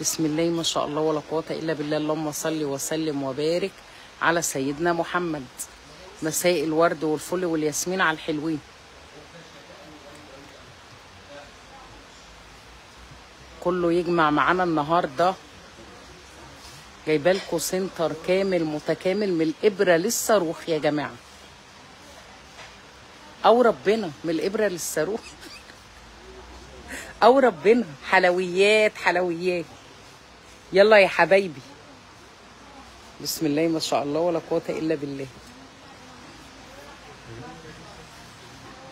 بسم الله ما شاء الله ولا قوة إلا بالله. اللهم صل وسلم وبارك على سيدنا محمد. مساء الورد والفل والياسمين على الحلوين. كله يجمع معانا النهارده. جايبالكوا سنتر كامل متكامل من الإبرة للصاروخ يا جماعة. أو ربنا من الإبرة للصاروخ. أو ربنا حلويات حلويات. يلا يا حبايبي. بسم الله ما شاء الله ولا قوة إلا بالله.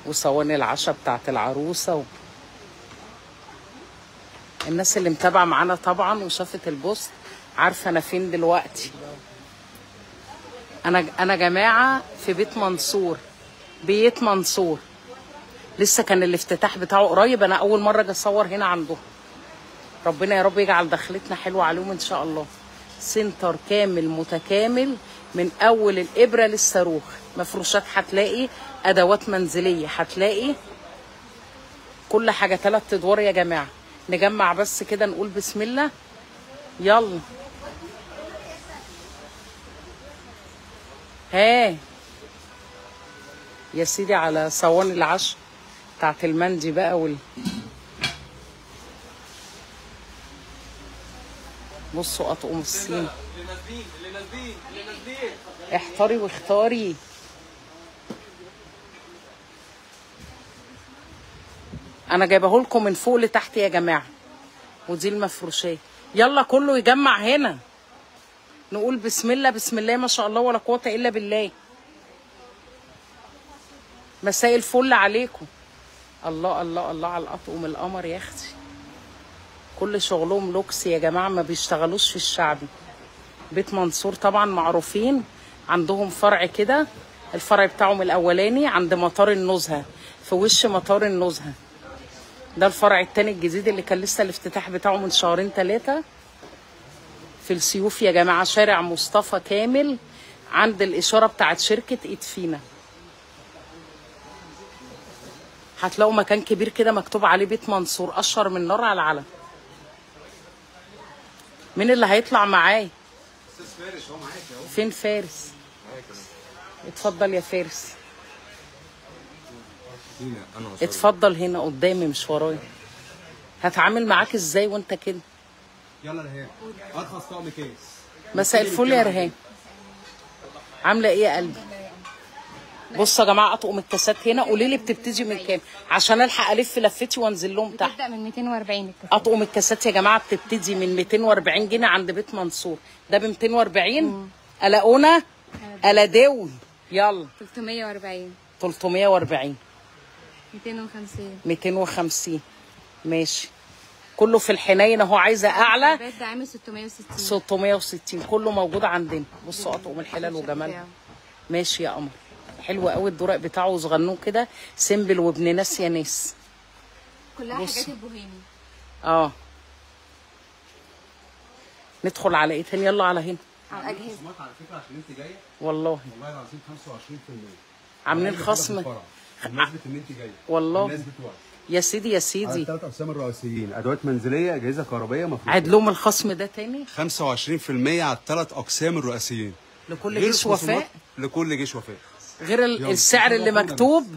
وصواني العشاء بتاعت العروسة الناس اللي متابعة معانا طبعا وشافت البوست عارفة أنا فين دلوقتي. أنا جماعة في بيت منصور. بيت منصور لسه كان الافتتاح بتاعه قريب. أنا أول مرة أجي أصور هنا عندهم. ربنا يا رب يجعل دخلتنا حلوة عليهم إن شاء الله. سنتر كامل متكامل من أول الإبرة للصاروخ. مفروشات هتلاقي، أدوات منزلية هتلاقي، كل حاجة. 3 أدوار يا جماعة. نجمع بس كده نقول بسم الله. يلا ها يا سيدي على صواني العشاء بتاعت المندي بقى بصوا اطقم الصين. احتاري واختاري. انا جايبه لكم من فوق لتحت يا جماعه. ودي المفروشات. يلا كله يجمع هنا. نقول بسم الله بسم الله ما شاء الله ولا قوه الا بالله. مساء الفل عليكم. الله الله الله على الاطقم القمر يا اختي. كل شغلهم لوكس يا جماعه، ما بيشتغلوش في الشعبي. بيت منصور طبعا معروفين. عندهم فرع كده. الفرع بتاعهم الاولاني عند مطار النزهه، في وش مطار النزهه. ده الفرع التاني الجديد اللي كان لسه الافتتاح بتاعه من 2-3 في السيوف يا جماعه. شارع مصطفى كامل عند الاشاره بتاعت شركه ادفينا. هتلاقوا مكان كبير كده مكتوب عليه بيت منصور، اشهر من نار على العلم. مين اللي هيطلع معايا؟ استاذ فارس. هو معاك اهو. فين فارس؟ اتفضل يا فارس. اتفضل هنا قدامي مش ورايا. هتعامل معاك ازاي وانت كده؟ يلا رهان. ارخص طقم كيس. مساء الفل يا رهان. عامله ايه يا قلبي؟ بصوا يا جماعه اطقم الكاسات هنا. قولي لي بتبتدي من كام عشان الحق الف لفتي وانزل لهم تحت. بتبدا من 240 الكاسات. اطقم الكاسات يا جماعه بتبتدي من 240 جنيه عند بيت منصور. ده ب 240. قلقونا قلدون. يلا 340 340 250 ماشي. كله في الحنين اهو. عايزه اعلى البيت ده عامل 660 660. كله موجود عندنا. بصوا اطقم الحلال وجمالها. ماشي يا قمر. حلو قوي الدرق بتاعه صغنون كده سيمبل وابن ناس يا ناس. كلها حاجات البوهيمي. ندخل على ايه تاني؟ يلا على هنا. على الاجهزه. على فكره عشان انت جايه والله العظيم 25% عاملين خصم بمناسبه ان انت جايه. والله الناس بتوعك يا سيدي يا سيدي. على ال3 اقسام الرئيسيين: ادوات منزليه، اجهزه كهربائيه، مفروشات. عيد لهم الخصم ده تاني. 25% على ال3 اقسام الرئيسيين. لكل جيش وفاء. لكل جيش وفاء. غير السعر اللي مكتوب.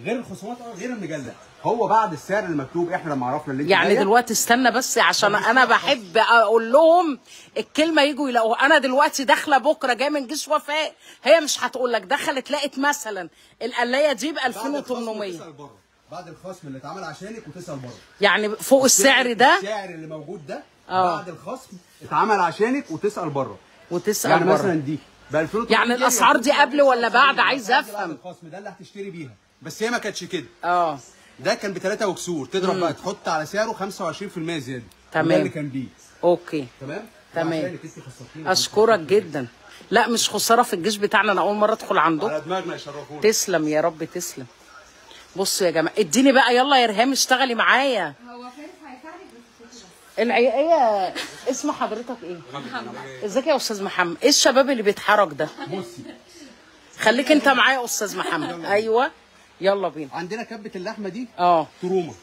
غير الخصومات غير المجله. هو بعد السعر المكتوب احنا لما عرفنا اللي انت يعني دلوقتي استنى بس عشان انا بحب اقول لهم الكلمه يجوا يلاقوها. انا دلوقتي داخله بكره جايه من جيش وفاء. هي مش هتقول لك دخلت لقت مثلا القلايه دي ب 2800 بعد الخصم اللي اتعمل عشانك وتسال بره. يعني فوق السعر ده. السعر اللي موجود ده بعد الخصم اتعمل عشانك وتسال بره. يعني بره. مثلا دي ب 2800. يعني الاسعار دي قبل ولا بعد؟ عايز افهم. الخصم ده اللي هتشتري بيها. بس هي ما كانتش كده. ده كان ب3 وكسور. تضرب بقى تحط على سعره 25% زياده. تمام. ده اللي كان بيه. اوكي تمام. اشكرك جدا. لا مش خساره في الجيش بتاعنا. انا اول مره ادخل عنده. على دماغنا يشرفونا. تسلم يا رب تسلم. بصوا يا جماعه اديني بقى. يلا يا ريهام اشتغلي معايا. هو فارس هيساعدك بس ايه اسم حضرتك ايه؟ محمد. ازيك يا استاذ محمد؟ ايه الشباب اللي بيتحرك ده؟ بصي خليك انت معايا يا استاذ محمد. ايوه يلا بينا. عندنا كبه اللحمه دي ترومه.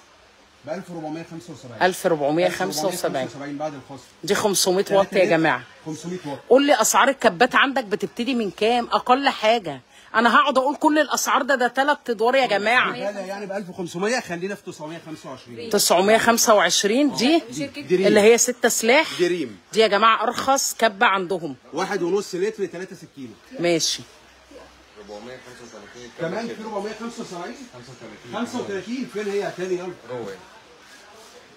ب 1475. 1475 بعد الخصم. دي 500 واط يا جماعه. 500 واط. قول لي اسعار الكبات عندك بتبتدي من كام اقل حاجه؟ انا هقعد اقول كل الاسعار ده 3 ادوار يا جماعه. يعني ب 1500 خلينا في 925. 925 دي اللي هي 6 سلاح. دريم دي يا جماعه ارخص كبه عندهم. 1.5 لتر 3 سكينه. ماشي. 435 كمان في 475 35 فين هي يا تاني؟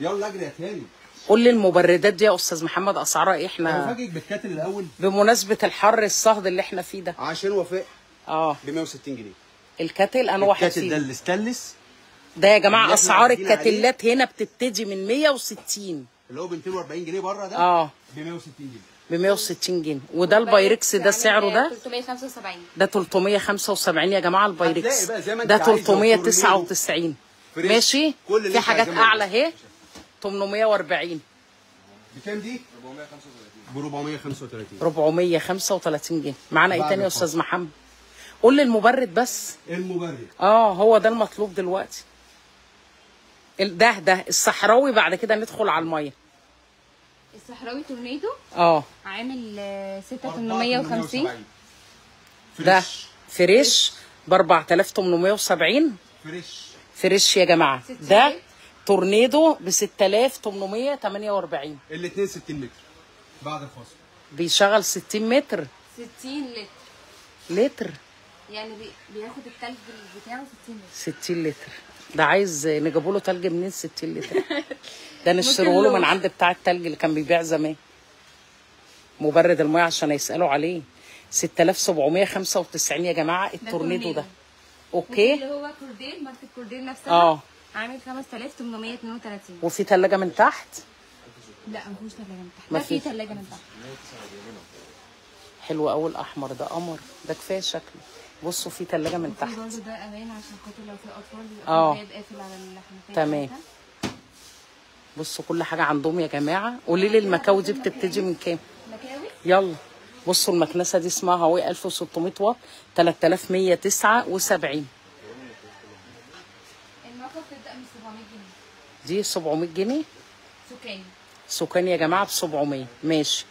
يلا اجري يا تاني. قول لي المبردات دي يا استاذ محمد اسعارها ايه؟ انا احنا هفاجئك بالكاتل الاول بمناسبه الحر الصهد اللي احنا فيه ده. عشان وفاء ب 160 جنيه. الكاتل انا واحد الكاتل ده فيهم. الاستانلس ده يا جماعه اللي اسعار احنا قاعدين الكاتلات هنا بتبتدي من 160 اللي هو ب 240 جنيه بره ده. ب 160 جنيه. ب 160 جنيه. وده البايركس ده سعره ده 375. ده 375 يا جماعه البايركس. هتلاقي بقى زي ما انت ده عايزة 399 فريش. ماشي. كل اللي في انت حاجات عايزاه اعلى اهي 840 بكام دي؟ ب 435. 435 جنيه. معانا ايه بعد تاني يا الفصل. استاذ محمد؟ قول لي المبرد بس. المبرد هو ده المطلوب دلوقتي. ده الصحراوي. بعد كده ندخل على الميه. الصحراوي تورنيدو اه عامل 6850. ده فريش ب 4870. فريش يا جماعه. ده تورنيدو ب 6848. الاثنين 60 متر بعد الفصل. بيشغل 60 متر. 60 لتر. لتر يعني بياخد التلج بتاعه 60 لتر. 60 لتر. ده عايز نجيبه له تلج منين 60 لتر؟ ده نشتريه له من عند بتاع التلج اللي كان بيبيع زمان. مبرد الميه عشان يسالوا عليه 6795 يا جماعه التورنيدو ده. اوكي. اللي هو كورديل ماركه كورديل نفسها. عامل 5832. وفي ثلاجه من تحت؟ لا ما فيهوش ثلاجه من تحت. لا في ثلاجه من تحت. حلو قوي الاحمر ده قمر. ده كفايه شكله. بصوا في ثلاجه من تحت. برضه ده امان عشان خاطر لو في اطفال بيبقى قافل على الحنفيه. تمام. بصوا كل حاجه عندهم يا جماعه. قولي لي المكاوي دي بتبتدي من كام؟ مكاوي؟ يلا بصوا المكنسه دي اسمها هواوي 1600 واط 3179. المكوه بتبدا من 700 جنيه. دي 700 جنيه سكاني. سكاني يا جماعه ب 700. ماشي.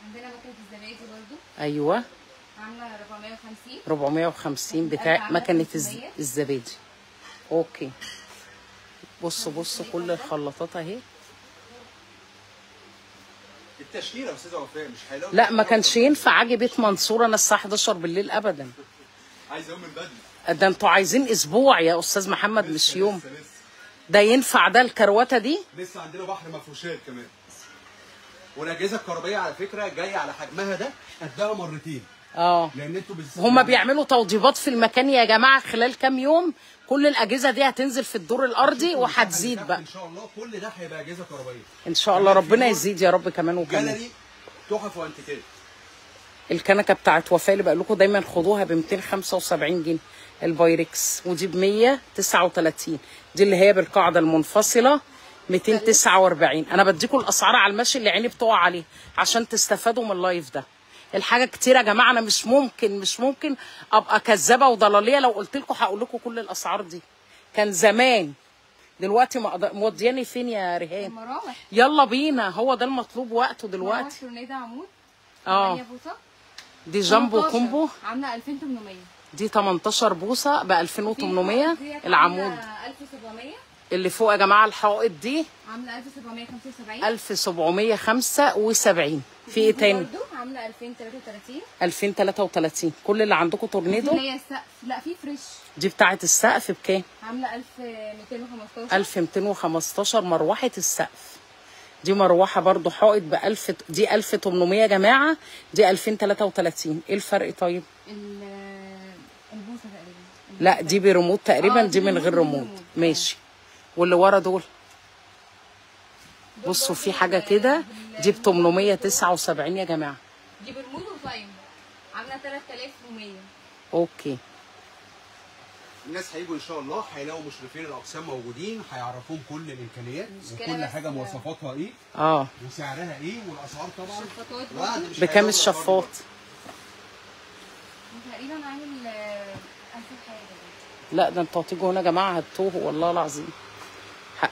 عندنا مكنه الزبادي برضو. ايوه عامله 450. 450 بتاع مكنه الزبادي. اوكي. بصوا كل الخلاطات اهي. التشهيره يا استاذه وفاء مش هيلاقوا. لا ما كانش ينفع اجي بيت منصور انا الساعه 11 بالليل ابدا. عايز يوم من بدري. ده انتوا عايزين اسبوع يا استاذ محمد مش يوم. ده ينفع ده الكروته دي؟ لسه عندنا بحر مفروشات كمان. والاجهزه الكهربائيه على فكره جايه على حجمها ده قدها مرتين. لان انتوا هم بيعملوا توضيبات في المكان يا جماعه خلال كام يوم. كل الاجهزه دي هتنزل في الدور الارضي وهتزيد بقى ان شاء الله. كل ده هيبقى اجهزه كهربائيه ان شاء الله. ربنا يزيد يا رب كمان وكمان. جاليري تحف وانتيكات. الكنكه بتاعت وفاء اللي بقول لكم دايما خدوها ب 275 جنيه. البايركس ودي ب 139. دي اللي هي بالقاعده المنفصله 249. انا بديكم الاسعار على المشي اللي عيني بتقع عليه عشان تستفادوا من اللايف ده. الحاجه كتير يا جماعه. انا مش ممكن ابقى كذابه وضلاليه لو قلت لكم هقول لكم كل الاسعار دي. كان زمان. دلوقتي مودياني فين يا ريهان؟ مراوح. يلا بينا. هو ده المطلوب وقته دلوقتي. مراوح تورنيدو عمود. دي جامبو كومبو عامله 2800. دي 18 بوصه ب 2800. العمود 1700. اللي فوق يا جماعه الحائط دي عامله 1775. 1775. في ايه تاني؟ برضه عامله 2033. 2033. كل اللي عندكم تورنيدو. اللي هي السقف. لا في فريش. دي بتاعه السقف بكام؟ عامله 1215. 1215 مروحه السقف. دي مروحه برضو حائط ب 1000. دي 1800 يا جماعه. دي 2033. ايه الفرق طيب؟ البوصه تقريبا. لا دي بريموت تقريبا. دي من غير ريموت. ماشي. واللي ورا دول بصوا في حاجه كده. دي ب 879 يا جماعه. دي برمود وتايم عامله 3100. اوكي. الناس هيجوا ان شاء الله هيلاقوا مشرفين الاقسام موجودين هيعرفوهم كل الامكانيات وكل حاجه مواصفاتها ايه. وسعرها ايه والاسعار طبعا. بكام الشفاط؟ تقريبا عامل 1000 حاجه. لا ده انتوا هتيجوا هنا يا جماعه هتوهوا والله العظيم.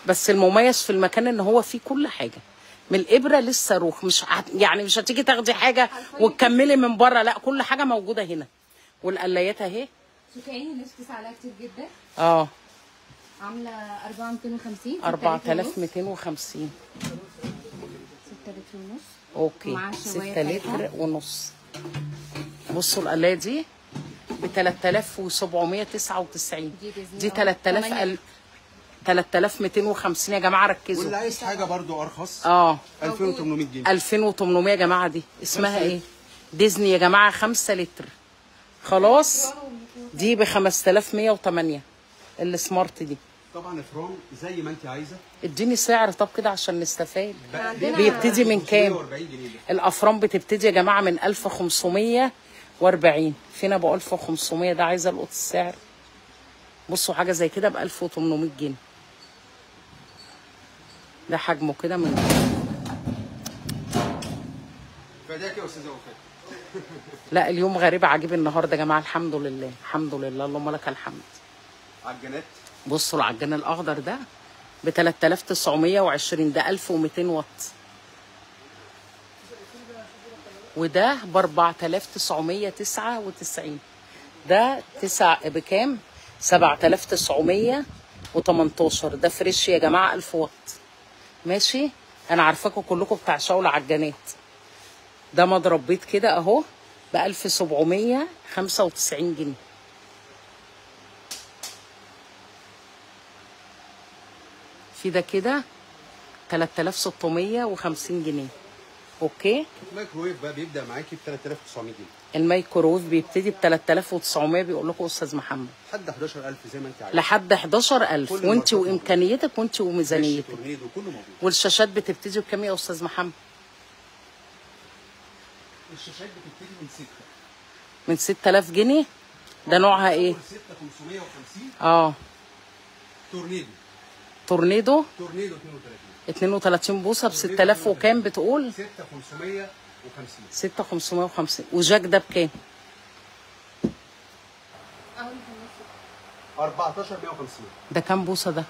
بس المميز في المكان ان هو فيه كل حاجه من الابره للصاروخ، مش يعني مش هتيجي تاخدي حاجه وتكملي من بره، لا كل حاجه موجوده هنا. والقلايات اهي شوفي الناس بتسعى عليها كتير جدا. عامله 4250. 4250. 6 لتر ونص. اوكي 6 لتر ونص. بصوا القلايه دي ب 3799. دي 3250 يا جماعه ركزوا. واللي عايز حاجه برضو ارخص 2800 جنيه. 2800 يا جماعه. دي اسمها ايه؟ ديزني يا جماعه 5 لتر. خلاص دي ب 5108 السمارت دي. طبعا افران زي ما انت عايزه. اديني سعر طب كده عشان نستفاد. بيبتدي من كام؟ الافران بتبتدي يا جماعه من 1540. فين ابو 1500 ده؟ عايزه القط السعر. بصوا حاجه زي كده ب 1800 جنيه. ده حجمه كده من فداك يا استاذه وفاء. لا اليوم غريب عجيب النهارده يا جماعه. الحمد لله الحمد لله اللهم لك الحمد. عجانات. بصوا العجان الاخضر ده ب 3920. ده 1200 واط. وده ب 4999. ده بكام؟ 7918. ده فريش يا جماعه 1000 واط. ماشي. انا عارفاكم كلكم بتعشقوا العجانات. ده مضرب بيض كده اهو ب 1795 جنيه. في ده كده 3650 جنيه. اوكي. الميكروويف بقى بيبدا معاكي ب 3900 جنيه. الميكروويف بيبتدي ب 3900 بيقول لكم استاذ محمد. لحد 11000 زي ما انت عايزه. لحد 11000 وانت وامكانيتك وانت وميزانيتك. تورنيدو كله موجود. والشاشات بتبتدي بكام يا استاذ محمد؟ الشاشات بتبتدي من 6. من 6000 جنيه. ده نوعها ايه؟ 6550. تورنيدو 32 بوصه ب 6000 وكام بتقول؟ 6550. 6550. وجاك ده بكام؟ 14150. ده كام بوصه ده؟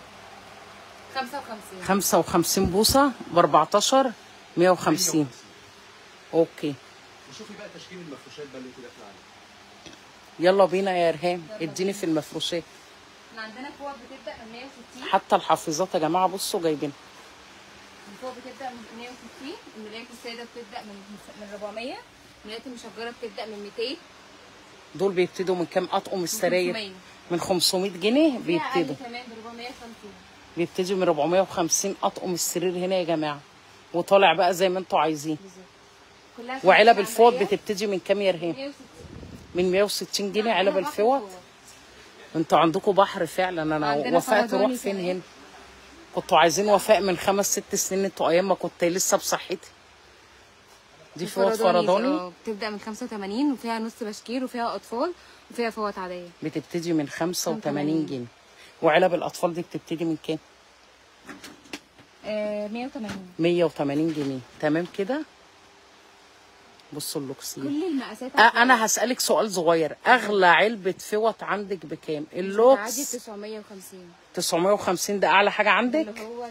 55. 55 بوصه ب 14150. اوكي. وشوفي بقى تشكيل المفروشات بقى اللي انت داخله عليه. يلا بينا يا ارهام اديني في المفروشات. احنا عندنا فوق بتبدا من 160. حتى الحافظات يا جماعه بصوا جايبين. فوق بتبدا من 160. الملايات الساده بتبدا من 400. الملايات المشجره بتبدا من 200. دول بيبتدوا من كام؟ اطقم السراير من 500 جنيه بيبتدوا. كمان ب 450. بيبتدوا من 450 اطقم السرير هنا يا جماعه. وطالع بقى زي ما انتوا عايزين. وعلب الفوط بتبتدي من كام يا رهيم؟ من 160 جنيه علب الفوط. انتوا عندكم بحر فعلا. انا وفاء تروح فين هنا؟ كنتوا عايزين وفاء من 5 6 سنين. انتوا ايام ما كنت لسه بصحتي. دي فوط فرداني بتبدا من 85 وفيها نص بشكير وفيها اطفال وفيها فوط عاديه. بتبتدي من 85 جنيه. وعلب الاطفال دي بتبتدي من كام؟ 180 جنيه. تمام كده. بصوا اللوكسيه كل المقاسات. انا هسألك سؤال صغير. اغلى علبة فوط عندك بكام؟ اللوكس عادي 950. 950 ده اعلى حاجة عندك؟ اللي هو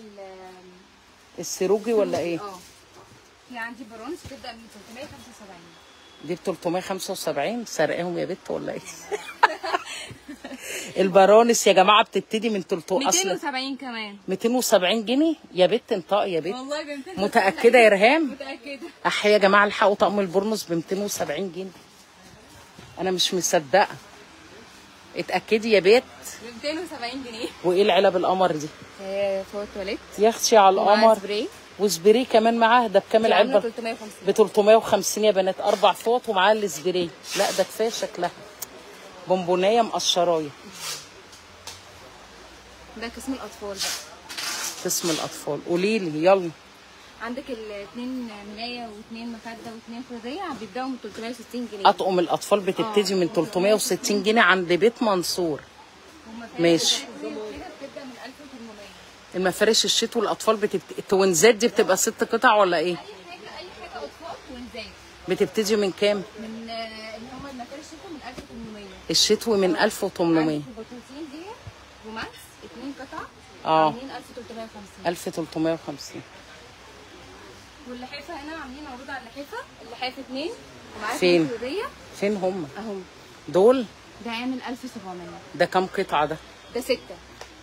السروجي ولا ايه؟ في عندي برونز بتبدأ من 375. دي ب 375. سرقاهم يا بت ولا ايه؟ البرانس يا جماعه بتبتدي من 270 كمان. 270 جنيه يا بت. انطقي يا بت. والله ب 270. متاكده يا رهام؟ متاكده. يا جماعه الحقوا طقم البرنس ب 270 جنيه. انا مش مصدقه. اتاكدي يا بت. ب 270 جنيه. وايه العلب القمر دي؟ فوط تواليت يا اختي على القمر. سبراي. وسبراي كمان معاه. ده بكام العلبه؟ 350. ب 350 يا بنات. 4 فوط ومعاه السبراي. لا ده كفايه شكلها. بونبونيه مقشرايه. ده قسم الاطفال بقى. قسم الاطفال. قولي لي يلا. عندك الاثنين ملايه واثنين مخده واثنين فرديه بيبداوا من 360 جنيه. اطقم الاطفال بتبتدي من 360 جنيه عند بيت منصور. ماشي. كده بتبدا من 1800. المفارش الشتوي الاطفال التوينزات دي بتبقى 6 قطع ولا ايه؟ اي حاجه اطفال توينزات. بتبتدي من كام؟ من اللي هم المفارش الشتوي من 1800. الشتوي من 1800. البطاطين دي عاملين 1350. 1350. واللحافه هنا عاملين عروض على اللحافه 2 ومعاها فين؟ هديه. فين هم؟ اهم. دول؟ ده عامل 1700. ده كام قطعة ده؟ ده 6.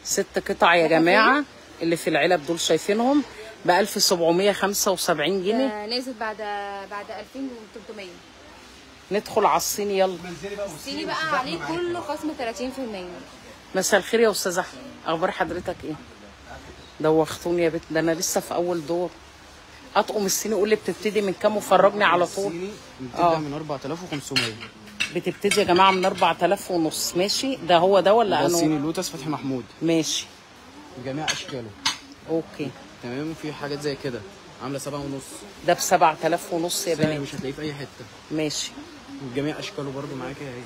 6 قطع يا جماعة اللي في العلب دول شايفينهم ب 1775 جنيه. ده نازل بعد 2300. ندخل على الصيني يلا. الصيني بقى عليه كله خصم 30%. مساء الخير يا استاذ احمد، اخبار حضرتك ايه؟ دوختوني يا بنت، ده انا لسه في اول دور. اطقم الصيني قول لي بتبتدي من كام وفرجني على طول. الصيني بتبدا من 4500. بتبتدي يا جماعه من 4000 ونص. ماشي، ده هو ده ولا ده انا؟ الصيني لوتس فتحي محمود ماشي بجميع اشكاله. اوكي تمام. في حاجات زي كده عامله 7 ونص. ده ب 7000 ونص يا سعر بنات. مش هتلاقيه في اي حته. ماشي. بجميع اشكاله برده معاكي اهي.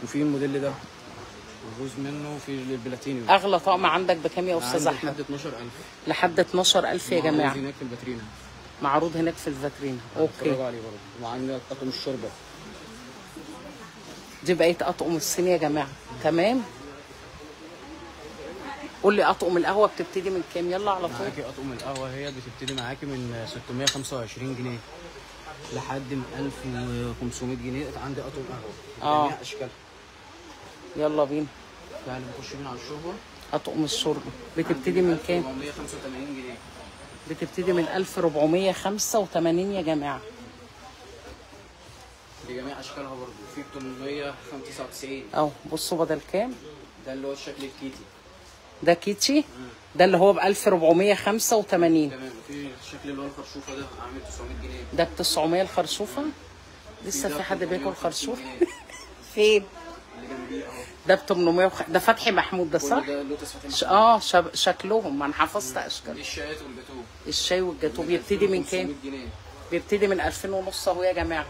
وفي الموديل ده يجوز منه في البلاتينيوم. اغلى طقم عندك بكام يا استاذ احمد؟ لحد 12000. لحد 12000 يا جماعه. هناك في الباترينا. معروض هناك في الفاترينا. اوكي. اتفرجوا عليه برده. وعندك اطقم الشوربه. دي بقيت اطقم الصيني يا جماعه. تمام. قول لي اطقم القهوه بتبتدي من كام؟ يلا على طول. معاكي اطقم القهوه هي بتبتدي معاكي من 625 جنيه لحد من 1500 جنيه. عندي اطقم قهوه بجميع اشكالها. يلا بينا. تعالى نخش بينا على الشوربه. اطقم الشوربه بتبتدي من كام؟ 1485 جنيه. بتبتدي من 1485 يا جماعه. بجميع اشكالها برضه. في 895 اهو بصوا بدل كام؟ ده اللي هو الشكل الكيتي. ده كيتشي. ده اللي هو ب 1485. تمام. وفي الشكل اللي هو الخرشوفه ده عامل 900 جنيه. ده ب 900 الخرشوفه. لسه في حد بياكل خرشوف؟ فين؟ اللي جنبيه اهو. ده ب 800 ده فتحي محمود ده صح؟ ده لوتس فتحي محمود. شكلهم ما انا حفظت دي اشكال. الشايات والجاتوه. الشاي والجاتوه بيبتدي من كام؟ 500 جنيه. بيبتدي من 2000 ونص اهو يا جماعه.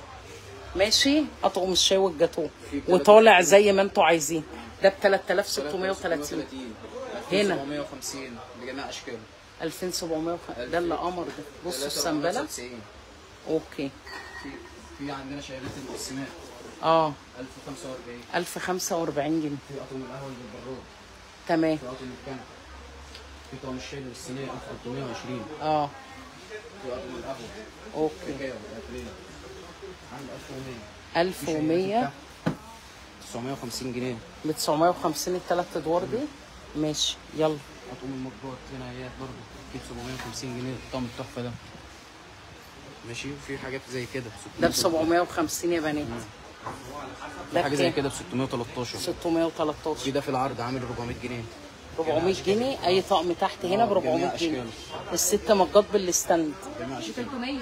ماشي. اطقم الشاي والجاتوه وطالع زي ما انتوا عايزين. ده ب 3630. هنا 750 بجميع اشكاله. 2750. ده اللي قمر ده. بصوا السنبله. اوكي. في عندنا شايبات المقسمات 1045. 1045 جنيه. في اطقم القهوه اللي بالبراد. تمام. في اطقم الكنكه. في طقم الشاي الصينيه 1320. في اطقم القهوه. اوكي. كاكاو افريقيا. عند 1100. 950 جنيه. ب 950 الثلاث ادوار دي. ماشي يلا. اطقم المطبخ هنا هي برضه ب 750 جنيه الطقم التحفه ده. ماشي. وفي حاجات زي كده ده ب 750 يا بنات. ده حاجه زي كده ب 613. 613. في ده في العرض عامل 400 جنيه. 400 جنيه اي طقم تحت هنا ب 400 جنيه. الست مجات بالستاند ب 300.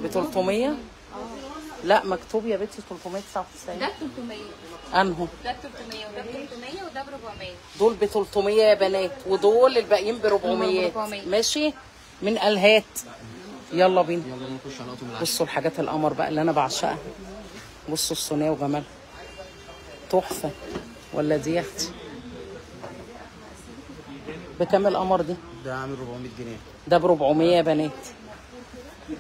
ب 300. لا مكتوب يا بنتي 399. ده 300. انهو؟ ده 300 وده ب 300 وده ب 400. دول ب 300 يا بنات ودول الباقيين ب 400. ماشي. من الهات. يلا بينا. يلا نخش على اطقم العشاء. بصوا الحاجات القمر بقى اللي انا بعشقها. بصوا الصينيه وجمالها تحفه. ولا دي يا اختي بكام القمر دي؟ ده عامل 400 جنيه. ده ب 400 يا بنات.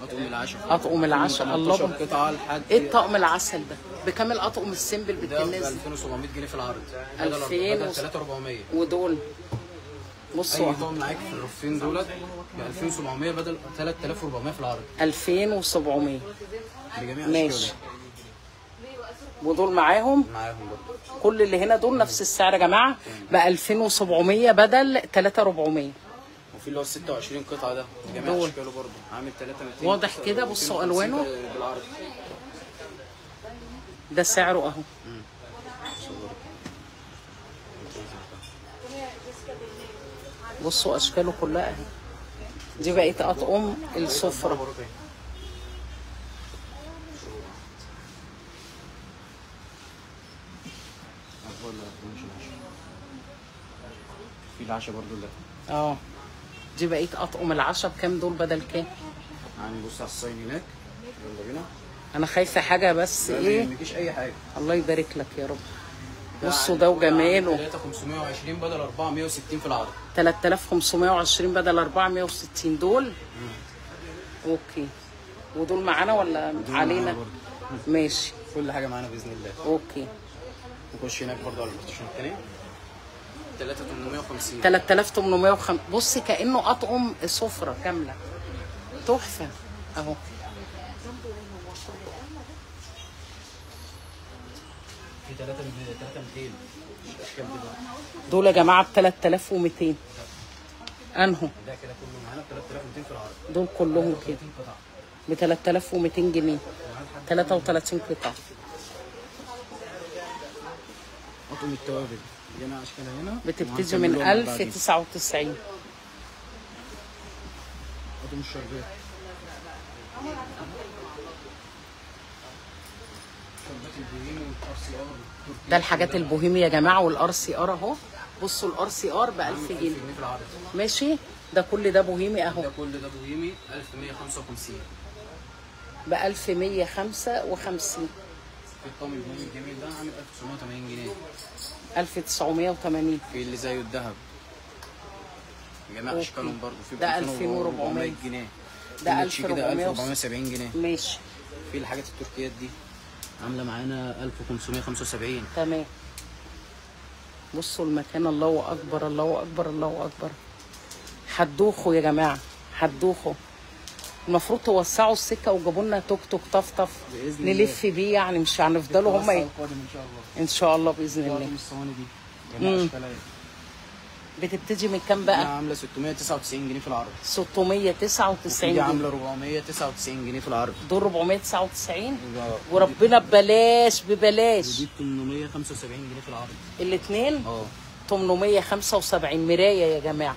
اطقم العشاء. اطقم العشاء. الله قطعه لحد ايه الطقم العسل ده؟ بكام الاطقم السيمبل ده ب بالكناز؟ 2700 جنيه في العرض. 2000 بدل 3400. ودول بصوا اي طقم معاك في الرفين دولت ب 2700 بدل 3400 في العرض. 2700 بجميع ماشي. اشكاله. ودول معاهم برضه. كل اللي هنا دول نفس السعر يا جماعه ب 2700 بدل 3400. وفي اللي هو 26 قطعه ده بجميع دول. اشكاله برضه عامل 3200. واضح كده. بصوا الوانه. بالعرض. ده سعره اهو. بصوا اشكاله كلها اهي. دي بقت اطقم السفره. في العشاء برضه ده. دي بقيت اطقم العشاء بكام دول بدل كام؟ هنبص على الصين هناك. يلا بينا. انا خايفه حاجه بس ايه. مفيش اي حاجه. الله يبارك لك يا رب. بصوا ده وجماله. 3520 بدل 460 في العرض. 3520 بدل 460 دول. اوكي. ودول معانا ولا علينا؟ ماشي. كل حاجه معانا باذن الله. اوكي. نخش هناك برضه على البارتيشن الثاني. 3850. 3850. بصي كانه اطقم سفره كامله، تحفه اهو. في 3200 الاشكال دي دول يا جماعه ب 3200. انهو ده كده كله معانا ب 3200 في العرض. دول كلهم كده ب 3200 جنيه، 33 قطعه. اطقم التوابل هنا اشكالها هنا بتبتدي من 1099. اطقم الشربات البوهيمي والار سي ار. ده الحاجات البوهيمي يا جماعه، والار سي ار اهو. بصوا الار سي ار ب 1000 جنيه في العرض. ماشي. ده كل ده بوهيمي اهو ده كل ده بوهيمي 1155 ب 1155. في الطقم البوهيمي الجميل ده عامل 1980 جنيه. 1980. في اللي زيه الذهب جميع اشكالهم برضه. في ده 2400 جنيه. ده 1470 جنيه. ماشي. في الحاجات التركيات دي عامله معانا 1575. تمام. بصوا المكان، الله اكبر الله اكبر الله اكبر. هتدوخوا يا جماعه، هتدوخوا. المفروض توسعوا السكه وجابوا لنا توك توك طفطف نلف بيه، يعني مش هنفضلوا هم ان شاء الله. ان شاء الله باذن الله. الصواني دي جميع اشكالها بتبتدي من كام بقى؟ عامله 699 جنيه في العرض. 699 دي جنيه. عامله 499 جنيه في العرض. دول 499 وربنا ببلاش ببلاش. ودي 875 جنيه في العرض. الاثنين 875 مرايه يا جماعه.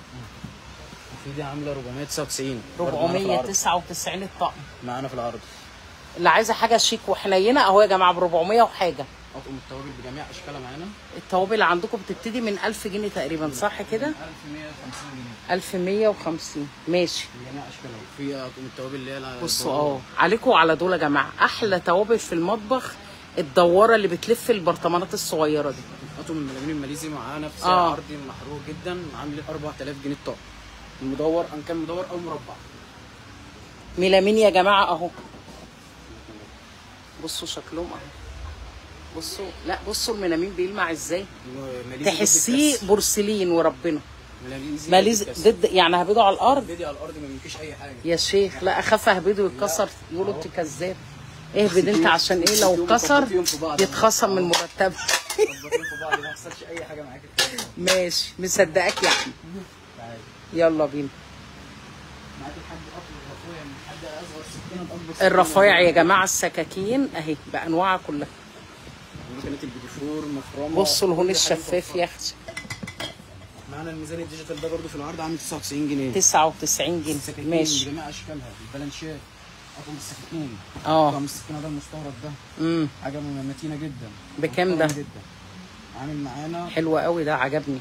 وفي دي عامله 499. 499 الطقم معانا في العرض. اللي عايزه حاجه شيك وحنينه اهو يا جماعه ب 400 وحاجه. اطقم التوابل بجميع اشكالها معانا. التوابل اللي عندكم بتبتدي من 1000 جنيه تقريبا، صح كده؟ 1150 جنيه. 1150 ماشي. بجميع اشكالها. في اطقم التوابل اللي هي بصوا اهو عليكم وعلى دول يا جماعه، احلى توابل في المطبخ الدواره اللي بتلف البرطمانات الصغيره دي. اطقم الملامين الماليزي معانا في سعر عرضي محروق جدا، عامل 4000 جنيه الطقم. المدور ان كان مدور او مربع. ميلامين يا جماعه اهو. بصوا شكلهم اهو. بصوا، لا بصوا الميلامين بيلمع ازاي، تحسيه بورسلين وربنا. ماليزي ضد يعني هبيده على الارض. هبيده على الارض ما بيمكيش اي حاجه يا شيخ. لا اخاف اهبده يتكسر، يقولوا انت كذاب. اهبد انت عشان ايه لو اتكسر يتخصم من مرتبك. ربطين في بعض ما يحصلش اي حاجه معاك. ماشي مصدقك يعني. يلا بينا. معاك الحاج اطول الرفايع من حد اصغر سكينه باكبر. الرفايع يا جماعه السكاكين اهي بانواعها كلها. كانت البيديفور مفرمه. بصوا الهون الشفاف يا اختي. معانا الميزان الديجيتال ده برضه في العرض عامل 99 جنيه. 99 جنيه ماشي. بجميع اشكالها. البلانشات اطقم السكاكين. طقم السكينه ده المستورد ده حاجه متينه جدا. بكام ده؟ جدا. عامل معانا حلو قوي ده، عجبني.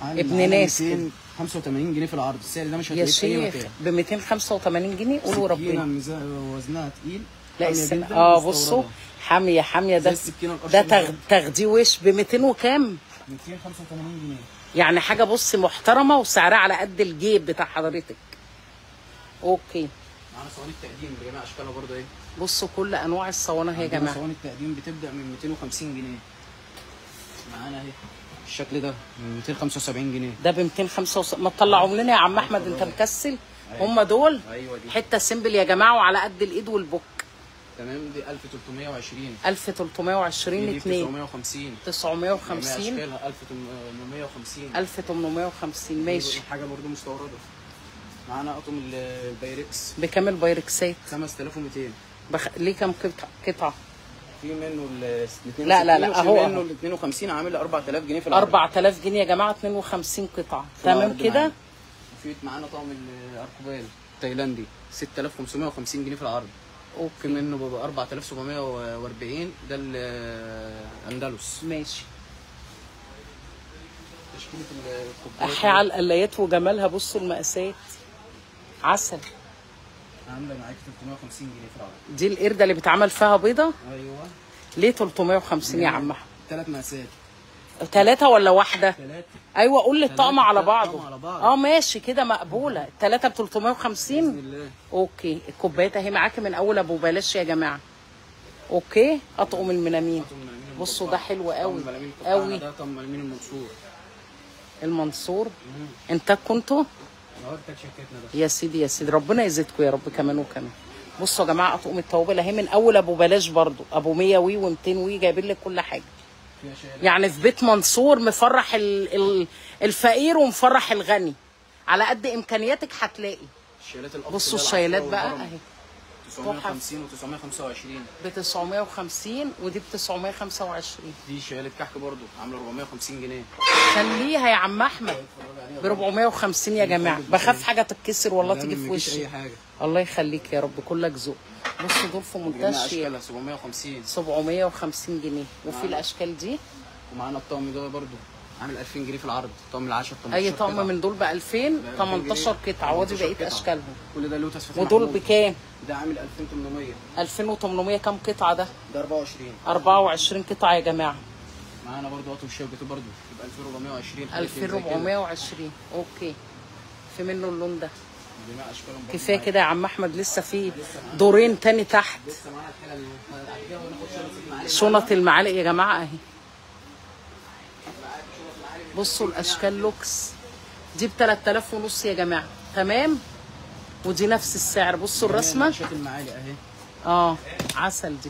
ابن ناس 285 جنيه في العرض. السعر ده مش هتلاقيه في اي مكان. ب 285 جنيه قولوا ربنا. وزنها تقيل. لا بصوا حاميه حاميه. ده تاخديه وش ب 200 وكام؟ 285 جنيه. يعني حاجه بص محترمه وسعرها على قد الجيب بتاع حضرتك. اوكي. معانا صواني التقديم بجميع اشكالها برضه اهي. بصوا كل انواع الصواني اهي يا جماعه. صواني التقديم بتبدا من 250 جنيه. معانا اهي الشكل ده من 275 جنيه. ده ب 275. ما تطلعهم لنا يا عم احمد انت مكسل. هم دول. ايوه دي حته سيمبل يا جماعه وعلى قد الايد والبوك. تمام. دي 1320. 1320 2 950. 950 1850. 1850 ماشي. حاجه برضه مستورده. معانا اطقم البايركس. بكام البايركسات؟ 5200. ليه كام قطعه؟ في منه ال 62. لا اهو منه ال 52 عامل 4000 جنيه في العرض. 4000 جنيه يا جماعه 52 قطعه. تمام كده. وفي معانا طقم الاركوبال تايلاندي 6550 جنيه في العرض. اوكي. في منه بيبقى 4740 ده الاندلس. ماشي. تشكيله الكوبايات احي على القلايات وجمالها. بصوا المقاسات عسل. عامله معاك 350 جنيه في العرض. دي القرده اللي بيتعمل فيها بيضه. ايوه. ليه 350 يا عم احمد؟ 3 مقاسات. 3 ولا واحده؟ 3. ايوه قول لي الطقم على بعضه. على بعض. ماشي كده مقبوله. الثلاثه ب 350 باذن الله. اوكي. الكوبايات اهي معاكي من اول ابو بلاش يا جماعه. اوكي. اطقم المنامين. بصوا ده حلو قوي قوي. ده طقم المنامين المنصور. المنصور. انتاج كنتوا؟ انتاج شركتنا ده. يا سيدي يا سيدي، ربنا يزيدكم يا رب كمان وكمان. بصوا يا جماعه اطقم التوابل اهي من اول ابو بلاش برضو، ابو 100 وي و200 وي، جايبين لك كل حاجه. يعني في بيت منصور مفرح الفقير ومفرح الغني، على قد امكانياتك هتلاقي. بصوا الشيلات بقى اهي 950 و925 ب 950 ودي ب 925. دي شيالة كحك برضو عامله 450 جنيه. خليها يا عم احمد ب 450 يا جماعه، بخاف حاجه تتكسر والله تيجي في وشي. الله يخليك يا رب، كلك ذوق. بصوا دول في منتهى اشكالها 750 750 جنيه. وفي الاشكال دي ومعانا الطقم ده برضو عامل 2000 جنيه في العرض. طقم العشاء 18 اي طقم من دول ب 2000 18 قطعه، وادي بقيه اشكالهم. كل ده له تصفيح. ودول بكام؟ ده عامل 2800. 2800 كام قطعه ده؟ ده 24. 24 قطعه يا جماعه. معانا برضو اطقم الشبكه برضو يبقى 2420. 2420 اوكي. في منه اللون ده. جميع اشكالهم كفايه كده يا عم احمد، لسه في دورين تاني تحت. لسه معانا الحاله اللي وناخد شنط المعالق يا جماعه اهي. بصوا الاشكال لوكس دي ب 3000 ونص يا جماعه، تمام. ودي نفس السعر. بصوا الرسمه شوف المعالق اهي. عسل دي.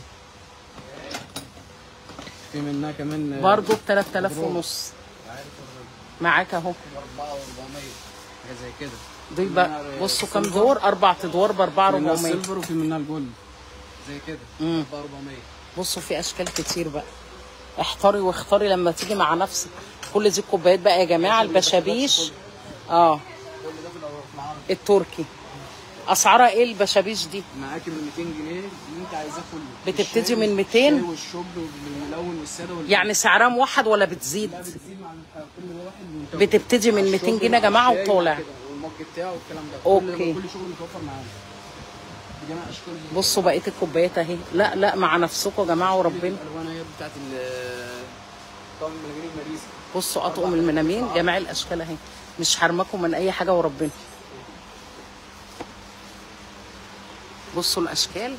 في منها كمان برضه ب 3000 ونص. معاك اهو 4400 حاجه زي كده. دي بقى بصوا كام دور، 4 ادوار ب 4400. في منها السيلفر وفي منها الجولد زي كده 4400. بصوا في اشكال كتير بقى، احتاري واختاري لما تيجي مع نفسك. كل دي الكوبايات بقى يا جماعه، البشابيش التركي. اسعارها ايه البشابيش دي؟ معاكي من 200 جنيه اللي انت عايزاه كله. بتبتدي من 200 والشوب والملون والساده يعني سعرها موحد ولا بتزيد؟ لا بتزيد مع كل واحد. بتبتدي من 200 جنيه يا جماعه وطالع. والمج بتاعه والكلام ده. اوكي. كل شغل متوفر معانا. جميع اشكال. بصوا بقيه الكوبايات اهي. لا مع نفسكم يا جماعه وربنا. الالوان اهي بتاعت طقم المناجيل المريسي. بصوا اطقم المنامين جميع الاشكال اهي، مش حرمكم من اي حاجه وربنا. بصوا الاشكال.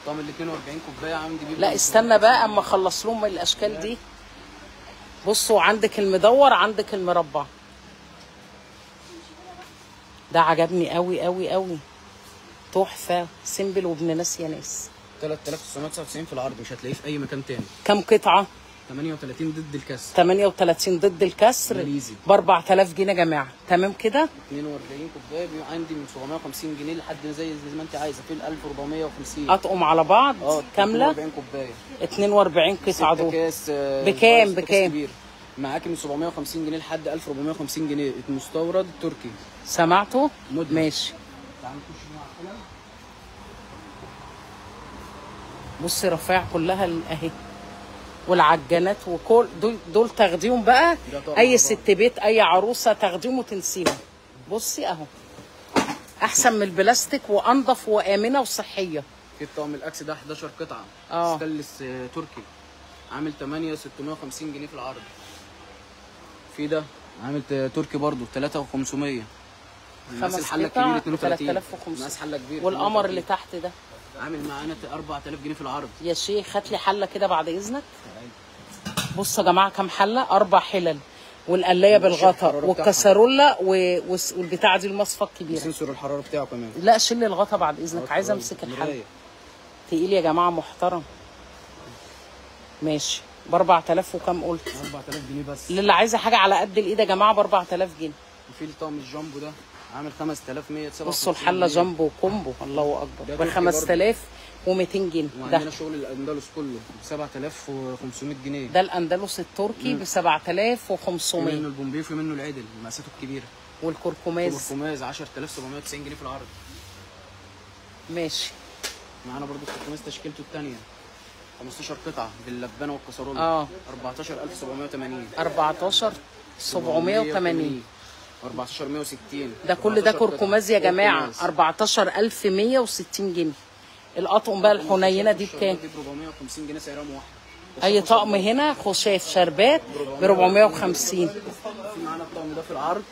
طقم ال 42 كوبايه عندي بيه. لا استنى بقى اما اخلص لهم الاشكال دي. بصوا عندك المدور، عندك المربع. ده عجبني قوي قوي قوي، تحفه، سيمبل وابن ناس يا ناس. 3999 في العرض، مش هتلاقيه في اي مكان تاني. كام قطعه؟ 38 ضد الكسر. 38 ضد الكسر ب 4000 جنيه يا جماعه، تمام كده. 42 كوبايه عندي من 750 جنيه لحد زي ما انت عايزه، في 1450. اطقم على بعض كامله 42 كوبايه 42 قطعه دول. كاس بكام؟ معاكي من 750 جنيه لحد 1450 جنيه المستورد تركي. سمعتوا؟ ماشي. بصي رفاع كلها اهي، والعجانات وكل دول تاخديهم بقى اي ست بيت اي عروسه تاخديهم وتنسيهم. بصي اهو احسن من البلاستيك وانضف وامنه وصحيه. في الطقم الاكس ده 11 قطعه ستانلس تركي عامل 8650 جنيه في العرض. في ده عامل تركي برضو 3500. 5 حله كبيره 32. مقاس حله كبيره. والقمر اللي تحت ده عامل معانا 4000 جنيه في العرض. يا شيخ هات لي حله كده بعد اذنك. بصوا يا جماعه كام حله، 4 حلل، والقلايه بالغطا والكسرولة والبتاعه دي المصفى الكبيره. سنسور الحراره بتاعه كمان. لا شيل لي الغطا بعد اذنك، عايزه امسك الحله. تقيل يا جماعه محترم. ماشي ب 4000 وكام قلت؟ 4000 جنيه بس. اللي عايزه حاجه على قد الايد يا جماعه ب 4000 جنيه. وفي الطقم الجامبو ده عامل 5197. بصوا الحله جامبو وكومبو، الله اكبر، ب 5200 جنيه. وعندنا شغل الاندلس كله ب 7500 جنيه. ده الاندلس التركي ب 7500. في منه البومبي وفي منه العدل مقاساته الكبيره. والكركماز 10790 جنيه في العرض. ماشي. معانا برضو الكركماز تشكيلته الثانيه 15 قطعه باللبانه والكسرونه 14780. 14780 14160. ده كل ده كركماز يا جماعه 14160 جنيه. الاطقم بقى الحنينه دي بكام؟ ب 450 جنيه سعرها موحد. اي طقم هنا خشاف شربات ب 450. في معانا الطقم ده في العرض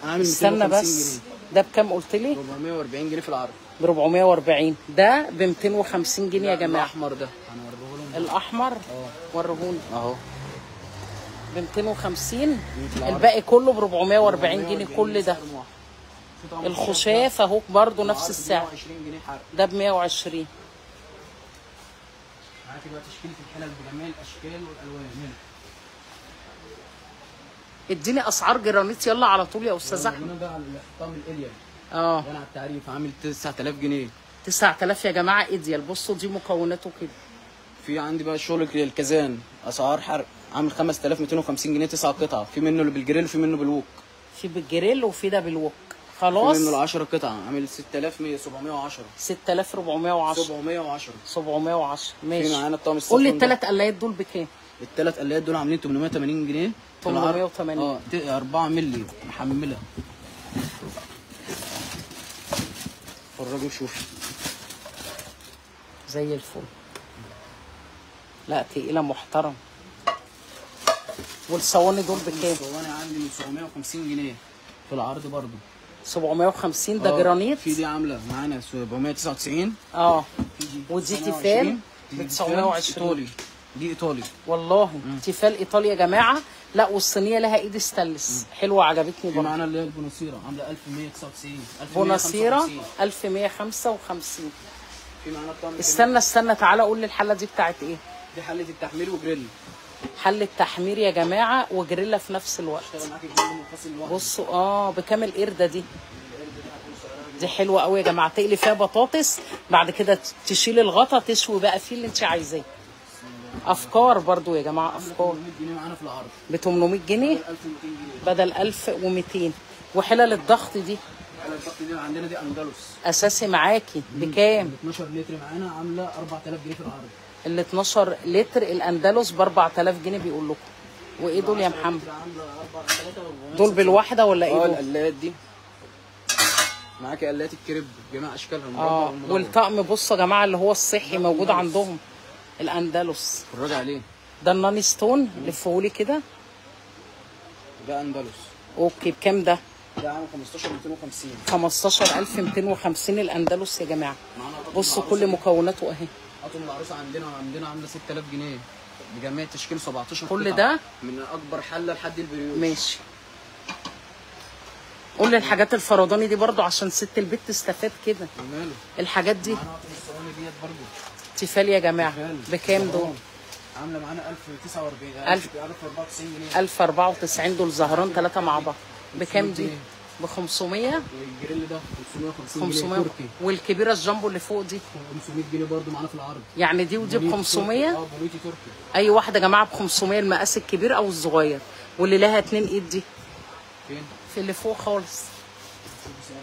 عامل استنى بس ده بكام قلت لي؟ 440 جنيه في العرض. ب 440. ده ب 250 جنيه يا جماعه. الاحمر ده هنوريه لهم. الاحمر وريهولي اهو ب 250. الباقي كله ب 440 جنيه كل ده. الخشاف اهو برضه نفس السعر. 120 جنيه حرق. ده ب 120. معاكي بقى تشكيله الحلل بجميع الاشكال والالوان هنا. اديني اسعار جرانيت يلا على طول يا استاذ احمد. هنا بقى الحطام الاليال. ده على التعريف عامل 9000 جنيه. 9000 يا جماعه ايديال. بصوا دي مكوناته كده. في عندي بقى الشغل الكازان اسعار حرق عامل 5250 جنيه 9 قطع. في منه اللي بالجريل وفي منه بالوك. في بالجريل وفي ده بالوك. خلاص. في منه ال 10 قطع عامل 6710. 6410. 710 ماشي. في معانا الطقم الصفر. قول لي الثلاث قلايات دول بكام؟ الثلاث قلايات دول عاملين 880 جنيه. 880. 4 مللي محمله. فرجوا شوفي. زي الفل. لا تقيله محترم. والصواني دول بكام؟ الصواني عندي من 750 جنيه في العرض برضو. 750 ده جرانيت. في دي عامله معانا 799. ودي تيفال ب 920. دي ايطالي والله. تيفال ايطالي يا جماعه. لا والصينيه لها ايد ستانلس حلوه عجبتني في برضه. معانا اللي هي البوناسيرا عامله 1199. بوناسيرا 1155. في معانا الطقم. استنى تعالى قول لي الحله دي بتاعت ايه؟ دي حله التحمير وجريل. حله تحمير يا جماعه وجريلا في نفس الوقت. اشتغل معاكي جريل منفصل لوحده. بصوا بكام القرده دي؟ دي حلوه قوي يا جماعه. تقلي فيها بطاطس بعد كده تشيل الغطا تشوي بقى فيه اللي انت عايزاه. افكار برضو يا جماعه. افكار 800 جنيه معانا في العرض. ب 800 جنيه 1200 جنيه بدل 1200. وحلل الضغط دي الضغط دي عندنا دي اندلس اساسي معاكي بكام؟ 12 لتر معانا عامله 4000 جنيه في العرض. ال 12 لتر الاندلس ب 4000 جنيه بيقول لكم. وايه دول يا محمد؟ دول بالواحده ولا ايه دول؟ القلايات دي معاكي قلايات الكريب بجميع اشكالها المربع والمدور. والطقم بصوا يا جماعه اللي هو الصحي موجود عندهم. الاندلس. اتفرجي عليه. ده الناني ستون لفهولي كده. ده اندلس. اوكي بكام ده؟ ده عامل 15250. 15250 الاندلس يا جماعه. بصوا كل مكوناته اهي. اطقم العروسه عندنا عامله 6000 جنيه بجميع تشكيل 17 كل قطعة. ده من اكبر حله لحد البريوش. ماشي. قول لي الحاجات الفرداني دي برضو عشان ست البيت تستفاد كده. وماله الحاجات دي معانا اطقم الصواني ديت برضو. تيفال يا جماعه. بكام دول؟ عامله معانا 1049 1094 جنيه. 1094 دول زهران 3 مع بعض. بكام دي؟ ب 500. والجريل ده 550 جنيه 500 تركي. والكبيره الجامبو اللي فوق دي 500 جنيه برضو معانا في العرض. يعني دي ودي ب 500. بونيتي تركي. اي واحده يا جماعه ب 500 المقاس الكبير او الصغير. واللي لها 2 ايد دي فين؟ في اللي فوق خالص. شوفي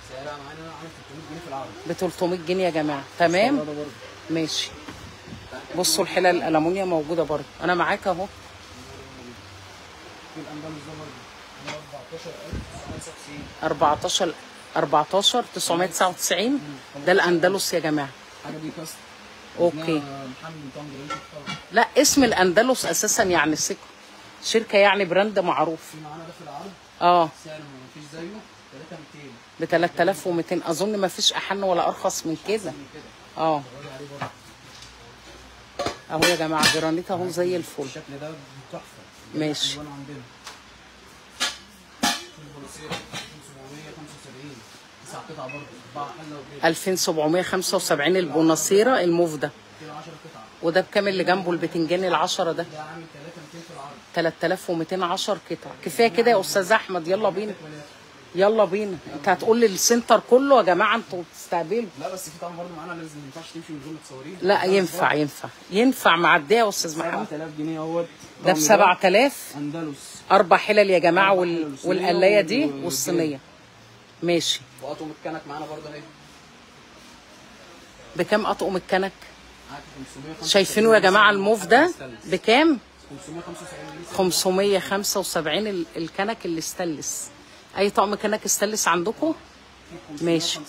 سعرها معانا عامل 300 جنيه في العرض. ب 300 جنيه يا جماعه. تمام ماشي. بصوا الحلل الالومنيا موجوده برضه. انا معاك اهو. في الاندلس ده برضه 14 999 ده الاندلس يا جماعه. حاجه دي كاست. اوكي. محمد طنجة. لا اسم الاندلس اساسا يعني شركه يعني براند معروف. في معانا ده في العرض. سعر ما فيش زيه 3200. ب 3200 اظن ما فيش احن ولا ارخص من كده. اهو يا جماعه جرانيت اهو زي الفل. الشكل ده تحفه. ماشي. عندنا 9 قطع برضه 4 حله وكده. 2775 البوناسيرا الموف ده. 10 قطع. وده بكام اللي جنبه البتنجان العشرة ده؟ ده عامل 3200 في العرض. 3210 قطعه. كفايه كده يا استاذ احمد. يلا بينا. يلا بينا. انت هتقول لي السنتر كله يا جماعه انتوا بتستقبلوا. لا بس في طبعا برضه معانا لازم ما ينفعش تمشي من غير ما تصوريه. لا ينفع معديه يا استاذ محمد. 7000 جنيه اهوت. ده ب 7000. اندلس. 4 حلل يا جماعه والقلايه دي والصينيه. ماشي. واطقم الكنك معانا برضه اهي. بكام اطقم الكنك؟ شايفينه يا جماعه الموف ده بكام؟ 575 الكنك اللي استلس. اي طقم كنك استلس عندكم؟ ماشي.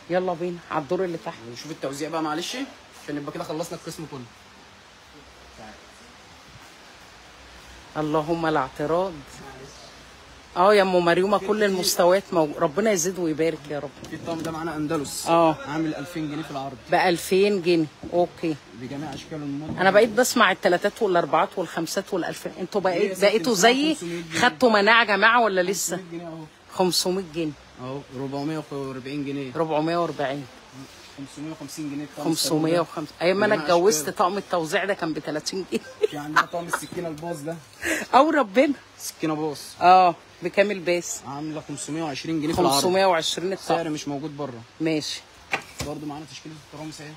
يلا بينا على الدور اللي تحت. نشوف التوزيع بقى معلش عشان نبقى كده خلصنا القسم كله. اللهم لا اعتراض. يا ام مريومه كل المستويات ربنا يزيد ويبارك يا رب. في الطقم ده معانا اندلس عامل 2000 جنيه في العرض. ب 2000 جنيه اوكي. بجميع اشكال الموديل. انا بقيت بسمع الثلاثات والاربعات والخمسات وال2000. انتوا بقيتوا زيي خدتوا مناعه يا جماعه ولا لسه؟ 500 جنيه اهو. 500 جنيه اهو. 440 جنيه. 440. 550 جنيه. 505. ايام ما انا اتجوزت طقم التوزيع ده كان ب 30 جنيه. في عندنا طقم السكينه الباص ده. او ربنا. سكينه باص. بكام الباس؟ عامله 520 جنيه في العرض. 520 الطقم. سعر مش موجود بره. ماشي. برضه معانا تشكيله الترامس اهي.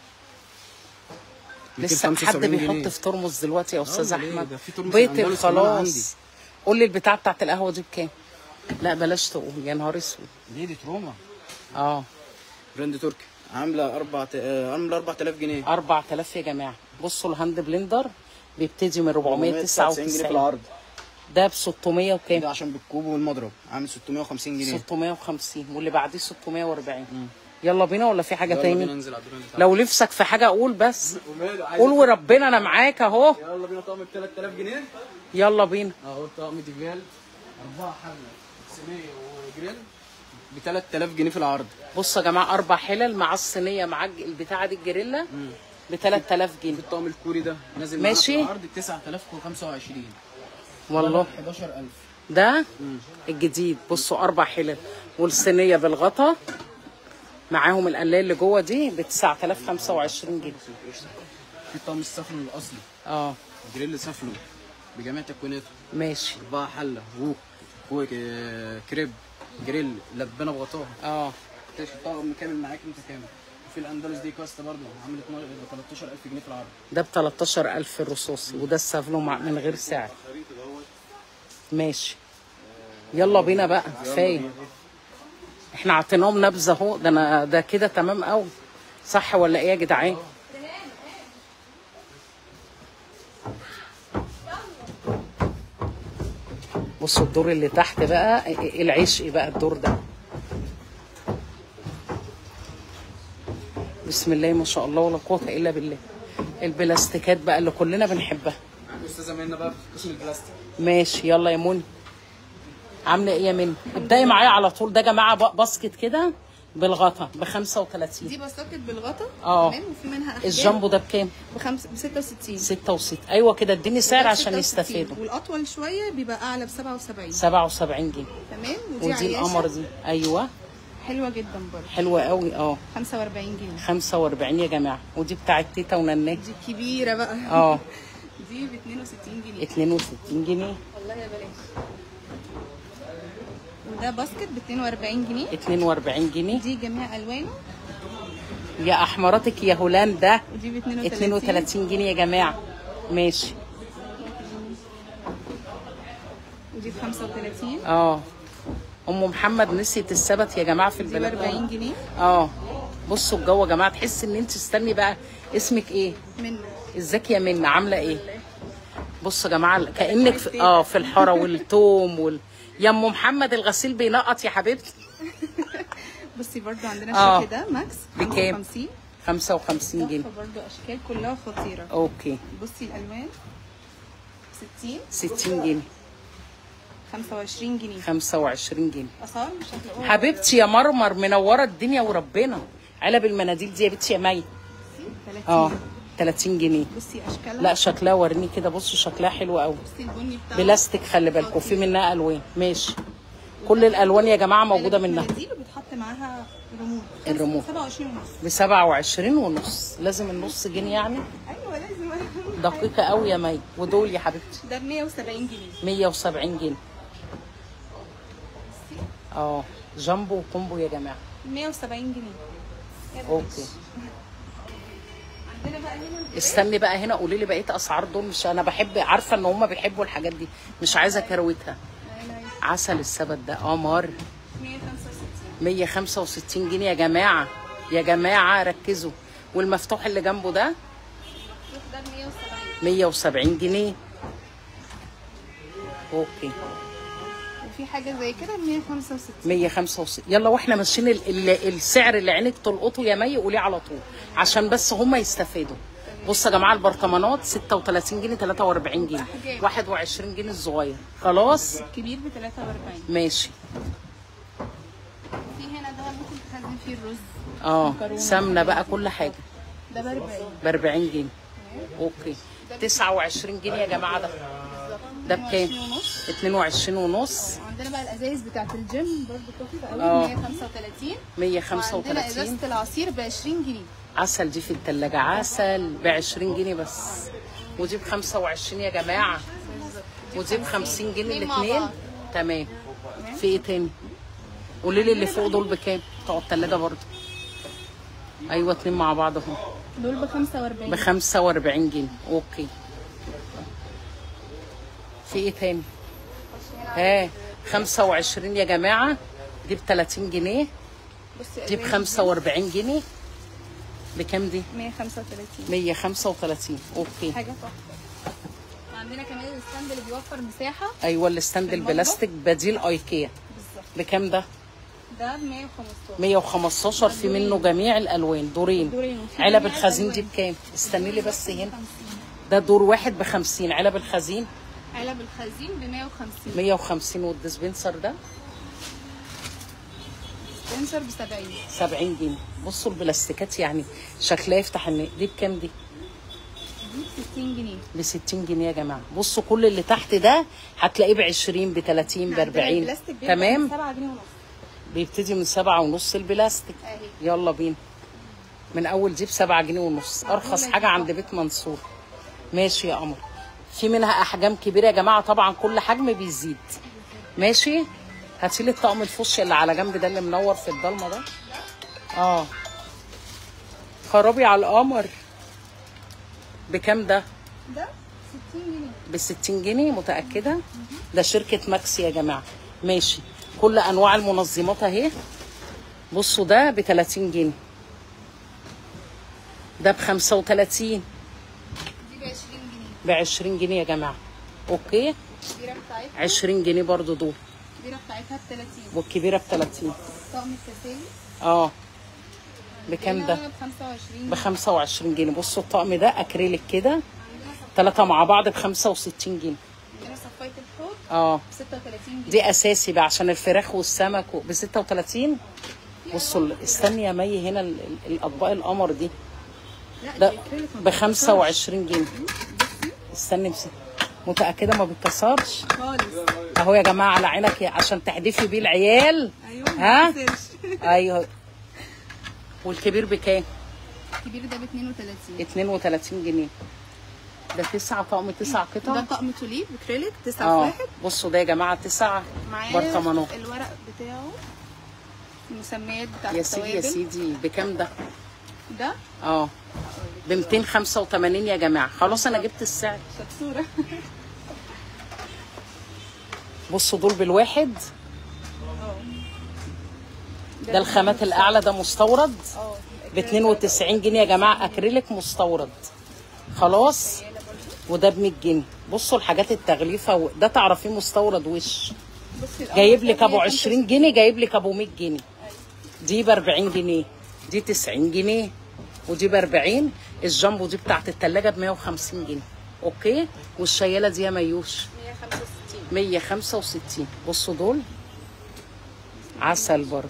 لسه حد بيحط في ترمس دلوقتي يا استاذ احمد؟ بيتي خلاص. قول لي البتاعه بتاعت القهوه دي بكام؟ لا بلاش تقول، يا نهار اسود. دي تروما. براند تركي. عامله 4000 جنيه. 4000 يا جماعه. بصوا الهاند بلندر بيبتدي من 499 جنيه في العرض. ده ب 600 وكام؟ ده عشان بالكوب والمضرب عامل 650 جنيه. 650 واللي بعديه 640. يلا بينا ولا في حاجه تاني؟ يلا بينا ننزل على الدرون بتاعنا. لو نفسك في حاجه قول بس. قول وربنا انا معاك اهو. يلا بينا. طقم ب 3000 جنيه. يلا بينا اهو. طقم تيفال 4 حله صينيه وجريل ب 3000 جنيه في العرض. بصوا يا جماعه 4 حلل مع الصينيه مع البتاعه دي الجريلا ب 3000 جنيه. الطقم الكوري ده نازل ماشي في العرض ب 9025 والله. 11000 ده الجديد. بصوا 4 حلل والصينيه بالغطا معاهم القلايه اللي جوه دي ب 9025 جنيه. في طقم السفلو الاصلي. جريل سفلو بجميع تكويناته. ماشي. 4 حله ووك كريب جريل لبانه بغطاها. طقم كامل معاك متكامل. وفي الاندلس دي كاستا برضه عامل 13000 جنيه في العرض. ده ب 13000 الرصاصي وده السافلو من غير سعر. ماشي. يلا بينا بقى كفايه. احنا عطيناهم نبذه اهو. ده كده تمام قوي. صح ولا ايه يا جدعان؟ بصوا الدور اللي تحت بقى العشق بقى الدور ده. بسم الله ما شاء الله ولا قوه الا بالله. البلاستيكات بقى اللي كلنا بنحبها. استاذه منى بقى في قسم البلاستيك. ماشي. يلا يا منى. عامله ايه يا منى؟ ابداي معايا على طول. ده يا جماعه باسكت كده بالغطا ب 35. دي باسكت بالغطا. تمام. وفي منها احجام. الجامبو ده بكام؟ ب 66. 66. ايوه كده اديني سعر عشان يستفادوا. والاطول شويه بيبقى اعلى ب 77. 77 جنيه. تمام. ودي القمر دي. ايوه حلوه جدا برضه. حلوه قوي. 45 جنيه. 45 يا جماعه. ودي بتاعت تيتا ونناه. دي كبيره بقى. دي ب 62 جنيه. 62 جنيه. والله يا بلاش. وده باسكت ب 42 جنيه. 42 جنيه. دي جميع الوانه. يا احمراتك يا هولندا. ودي ب 32 جنيه يا جماعه. ماشي. ودي ب 35. ام محمد نسيت السبت يا جماعه في البلد. دي ب 40 جنيه. بصوا الجو يا جماعه تحس ان انت استني بقى. اسمك ايه؟ منى. ازيك يا منى عامله ايه؟ بصوا يا جماعه كانك في الحاره والثوم يا ام محمد الغسيل بينقط يا حبيبتي. بصي برضو عندنا الشكل ده ماكس بكام؟ 55 جنيه. برضو اشكال كلها خطيره. اوكي. بصي الالوان 60 جنيه. 25 جنيه. 25 جنيه. اسعار مش هتلاقوها. حبيبتي يا مرمر منوره الدنيا وربنا. علب المناديل دي يا بنتي يا مي. 30 جنيه. بصي اشكالها. لا شكلها وريني كده. بصوا شكلها حلو قوي. بصي البني بتاعها بلاستيك خلي بالكم في منها الوان. ماشي. كل الالوان يا جماعه موجوده منها. دي وبتحط معاها ريموت. الريموت 27 ونص. ب 27 ونص. لازم النص جنيه يعني. ايوه لازم. دقيقه قوي يا مي. ودول يا حبيبتي ده ب 170 جنيه. 170 جنيه. جامبو وكومبو يا جماعه 170 جنيه. اوكي. عندنا بقى هنا استني بقى هنا قولي لي بقيه اسعار دول. مش انا بحب عارفه ان هم بيحبوا الحاجات دي. مش عايزه كروتها. عسل السبت ده قمر 165 جنيه يا جماعه. يا جماعه ركزوا. والمفتوح اللي جنبه ده 170 جنيه. اوكي. وفي حاجه زي كده 165. 165. يلا واحنا ماشيين السعر اللي عينك تلقطه يا مي قوليه على طول عشان بس هم يستفادوا. بصوا يا جماعه البرطمانات 36 جنيه 43 جنيه 21 جنيه الصغير. خلاص الكبير ب 43. ماشي. في هنا ده ممكن تخزن فيه الرز. سمنه بقى كل حاجه. ده ب 40 جنيه. اوكي 29 جنيه يا جماعه. ده بكام؟ 22 ونص. عندنا بقى الازايز بتاعت الجيم برضه تحفه قوي 135. 135. وعندنا ازازه العصير ب 20 جنيه. عسل دي في الثلاجه عسل ب 20 جنيه بس. ودي ب 25 يا جماعه. ودي ب 50 جنيه الاثنين. تمام. في ايه تاني؟ قولي لي اللي فوق دول بكام؟ بتوع الثلاجه برضه. ايوه اتنين مع بعض اهو. دول ب 45. ب 45 جنيه. اوكي. في ايه تاني؟ 25 يا جماعه. دي ب 30 جنيه. دي ب 45 جنيه. بكام دي؟ 135. 135. اوكي. حاجه تحفه. عندنا كمان الستاند اللي بيوفر مساحه. ايوه الستاند البلاستيك بديل ايكيا. بالظبط. بكام ده؟ ده ب 115. 115 في منه جميع الالوان. دورين. علب الخزين دي بكام؟ استني لي بس هنا. ده دور واحد ب 50. علب الخزين ب 150. 150. والديسبنسر ده؟ ديسبنسر ب 70. 70 جنيه. بصوا البلاستيكات يعني شكلها يفتح النفس. دي بكام دي؟ دي ب 60 جنيه. ب 60 جنيه يا جماعه. بصوا كل اللي تحت ده هتلاقيه ب 20 ب 30 ب 40. تمام. 7 جنيه ونص. بيبتدي من 7 ونص البلاستيك. يلا بينا. من اول دي ب 7 جنيه ونص. ارخص حاجه عند بيت منصور. ماشي يا قمر. في منها احجام كبيره يا جماعه طبعا كل حجم بيزيد. ماشي. هاتي لي الطقم الفوشيا اللي على جنب ده اللي منور في الضلمه ده. خرابي على القمر. بكام ده؟ ده 60 جنيه. ب 60 جنيه متاكده؟ ده شركه ماكسي يا جماعه. ماشي. كل انواع المنظمات اهي. بصوا ده ب 30 جنيه. ده ب 35. دي ب 20 جنيه. ب 20 جنيه يا جماعه. اوكي. الكبيره بتاعتها 20 جنيه برضو دول. الكبيره بتاعتها ب 30. والكبيره ب 30. طقم التسالي بكام ده؟ ب 25. ب 25 جنيه. بصوا الطقم ده اكريليك كده 3 مع بعض ب 65 جنيه. عندنا صفايه الحوض ب 36 جنيه. دي اساسي بقى عشان الفراخ والسمك ب 36. بصوا استني يا مي هنا الاطباق القمر دي. ده ب 25 جنيه. استني متاكده ما بيتكسرش خالص اهو يا جماعه على عينك عشان تحدفي بيه العيال. ها ايوه. والكبير بكام؟ الكبير ده ب 32. 32 جنيه. ده 9 طقم 9 قطع. ده طقم توليب اكريليك 9 في 1. بصوا ده يا جماعه 9 برطمانات. الورق بتاعه المسميات بتاعت يا سيدي يا سيدي. بكام ده؟ ده ب 285 يا جماعه. خلاص انا جبت السعر. شطوره. بصوا دول بالواحد. ده الخامات الاعلى ده مستورد ب 92 جنيه يا جماعه. اكريليك مستورد. خلاص. وده ب 100 جنيه. بصوا الحاجات التغليفه ده تعرفيه مستورد وش. جايب لك ابو 20 جنيه جايب لك ابو 100 جنيه. دي ب 40 جنيه. دي 90 جنيه. ودي ب 40. الجامبو دي بتاعت الثلاجه ب 150 جنيه. اوكي. والشياله دي يا ميوش 165. بصوا دول عسل برضه.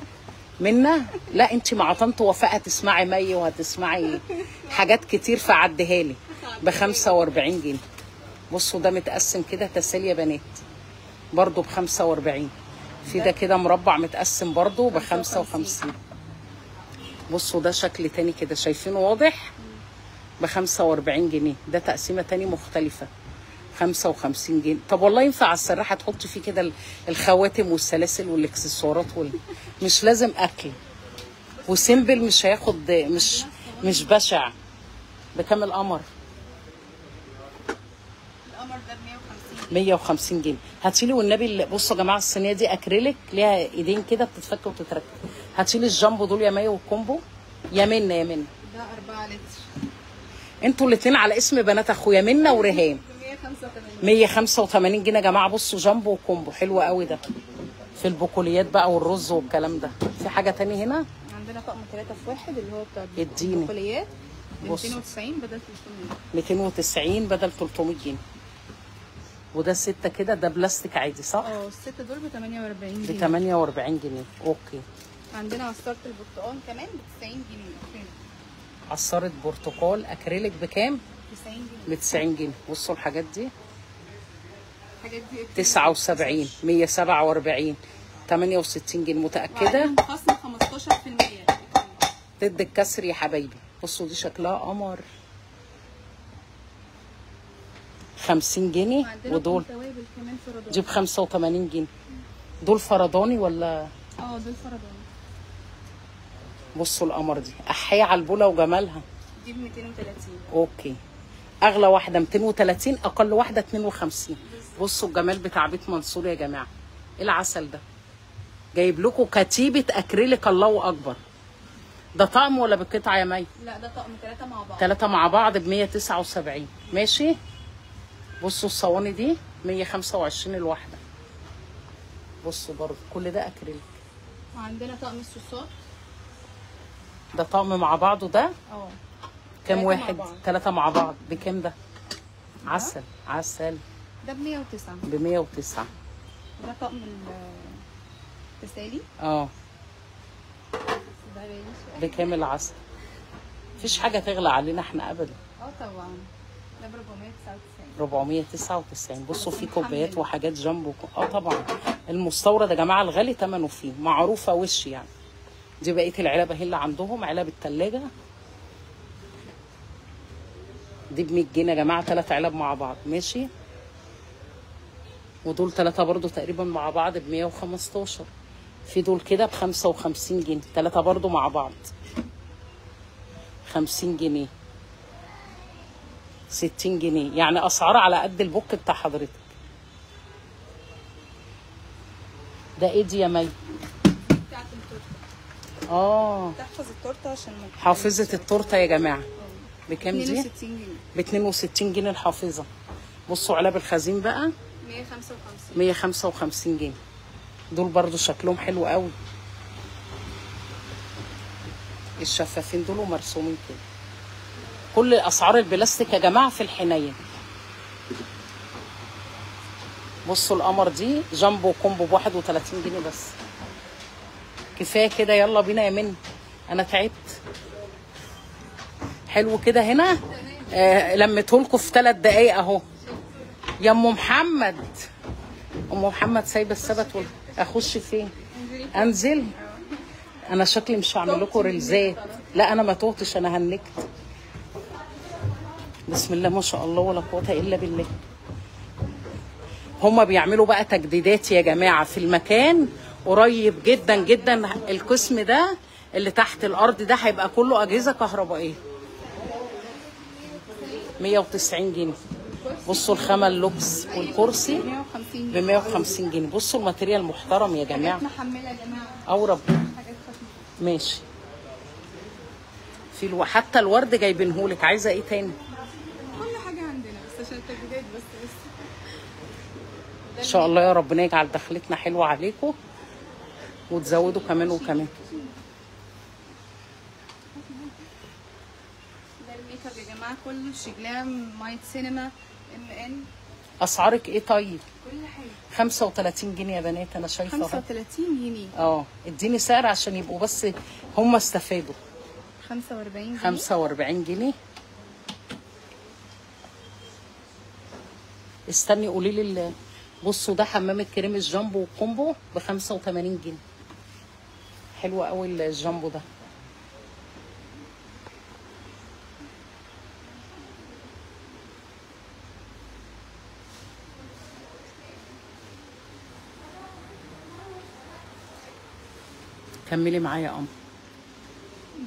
منا لا انت مع طنط وفاء هتسمعي مي وهتسمعي حاجات كتير فعديها لي ب 45 جنيه. بصوا ده متقسم كده تسالي يا بنات برضه ب 45. في ده كده مربع متقسم برضه ب 55. بصوا ده شكل تاني كده شايفينه واضح ب 45 جنيه. ده تقسيمه تاني مختلفه 55 جنيه. طب والله ينفع على السراحه تحطي فيه كده الخواتم والسلاسل والاكسسوارات مش لازم اكل وسيمبل. مش هياخد مش بشع. بكام القمر؟ القمر ده ب 150 جنيه. هاتيلي والنبي. بصوا يا جماعه الصينيه دي اكريليك ليها ايدين كده بتتفك وتتركب. هاتيلي الجامبو دول يا مي والكومبو. يا منى يا منى. ده 4 لتر. انتوا الاثنين على اسم بنات اخويا منى وريهام. 185 جنيه يا جماعه. بصوا جامبو وكومبو حلو قوي ده في البقوليات بقى والرز والكلام ده. في حاجه تاني هنا؟ عندنا طقم 3 في 1 اللي هو بتاع اديني. البقوليات بص 290 بدل 300. 290 بدل 300 جنيه. وده 6 كده، ده بلاستيك عادي صح؟ الستة دول ب 48 ب جنيه. 48 جنيه. اوكي. عندنا عصارة البرتقال كمان ب 90 جنيه. عصارة برتقال اكريليك بكام؟ 90 جنيه. ب 90 جنيه. بصوا الحاجات دي الحاجات دي 79 147 68 جنيه. متأكدة؟ وعليهم خصم 15%. ضد الكسر يا حبايبي. بصوا دي شكلها قمر. 50 جنيه. ودول توابل كمان فرداني. دي ب 85 جنيه. دول فرداني ولا؟ دول فرداني. بصوا القمر دي احيي على البوله وجمالها. دي ب 230. اوكي. اغلى واحده 230، اقل واحده 52. بصوا الجمال بتاع بيت منصور يا جماعه. ايه العسل ده؟ جايب لكم كتيبه اكريليك، الله اكبر. ده طقم ولا بالقطعه يا مي؟ لا ده طقم 3 مع بعض. 3 مع بعض ب 179. ماشي. بصوا الصواني دي 125 الواحده. بصوا برضه كل ده اكريليك. وعندنا طقم الصوصات. ده طقم مع بعضه ده؟ كام واحد؟ 3 مع بعض. بكام ده؟ عسل عسل. ده ب 109. ب 109. ده طقم التسالي. ده بكام العسل؟ مفيش حاجه تغلى علينا احنا ابدا. طبعا. ده ب 499. 499. بصوا في كوبايات وحاجات جنبه. طبعا المستورد يا جماعه الغالي ثمنه فيه معروفه وش يعني. دي بقيه العلب اهي اللي عندهم، علب الثلاجه دي ب 100 جنيه يا جماعه. 3 علب مع بعض. ماشي. ودول 3 برضو تقريبا مع بعض ب 115. في دول كده ب 55 جنيه. 3 برضو مع بعض 50 جنيه 60 جنيه. يعني اسعار على قد البوك بتاع حضرتك. ده ايه دي يا مي؟ بتاعت التورته. تحفظ التورته عشان ما حافظه التورته يا جماعه. بكام دي؟ 62 جنيه. ب 62 جنيه الحافظه. بصوا علب الخزين بقى 155 جنيه. دول برضو شكلهم حلو قوي. الشفافين دول ومرسومين كده. كل اسعار البلاستيك يا جماعه في الحنين. بصوا القمر دي جامبو كومبو ب 31 جنيه بس. كفايه كده. يلا بينا يا منى، انا تعبت. حلو كده هنا. لميتهولكوا في 3 دقايق اهو. يا ام محمد، ام محمد سايبه السبت اخش فين؟ انزل. انا شكلي مش هعمل لكم ريلزات. لا انا ما توتش، انا هنكت. بسم الله ما شاء الله ولا قوه الا بالله. هما بيعملوا بقى تجديدات يا جماعه في المكان قريب جدا جدا. القسم ده اللي تحت الارض ده هيبقى كله اجهزه كهربائيه. 190 جنيه. بصوا الخامه اللوكس والكرسي ب 150 جنيه. بصوا الماتيريال محترم يا جماعه. محمله يا جماعه. اورب. ماشي. في حتى الورد جايبينهولك. عايزه ايه تاني؟ كل حاجه عندنا بس عشان التجديدات بس. ان شاء الله يا ربنا يجعل دخلتنا حلوه عليكم وتزودوا كمان وكمان. ده الميك اب يا جماعه كله شجلام مايت سينما MN. اسعارك ايه طيب؟ كل حاجه 35 جنيه يا بنات. انا شايفه 35 جنيه. اديني سعر عشان يبقوا بس هم استفادوا. 45 جنيه. 45 جنيه. استني قولي لي. بصوا ده حمام الكريم الجامبو والكومبو ب 85 جنيه. حلو قوي الجامبو ده. كملي معايا يا قمر.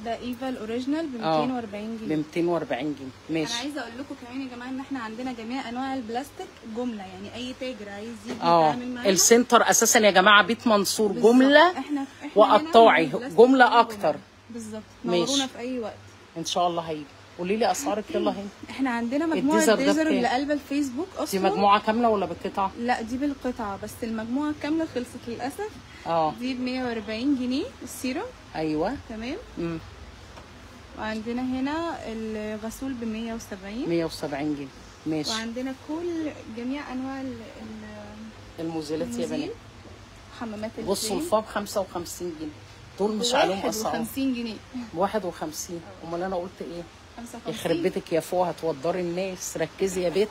ده ايفا الاوريجينال ب 240 جنيه. ب 240 جنيه. ماشي. انا عايزه اقول لكم كمان يا جماعه ان احنا عندنا جميع انواع البلاستيك جمله. يعني اي تاجر عايز يجي يتعامل معانا. السنتر اساسا يا جماعه بيت منصور جمله. احنا وقطاعي جمله اكتر. بالظبط. نورونا في اي وقت ان شاء الله هيجي. قولي لي اسعارك يلا هنا. احنا عندنا مجموعه ديزر اللي قلب الفيسبوك اصلا. دي مجموعه كامله ولا بالقطعه؟ لا دي بالقطعه بس. المجموعه الكامله خلصت للاسف. دي ب 140 جنيه السيرم. ايوه تمام. وعندنا هنا الغسول ب 170 جنيه. ماشي. وعندنا كل جميع انواع المزيلات يا بنات. حمامات الزين. بصوا الفاب 55 جنيه، دول مش عليهم اسعار. 51 جنيه. 51. امال انا قلت ايه؟ 55. يخرب بيتك يا فوق، هتوضري الناس. ركزي يا بت.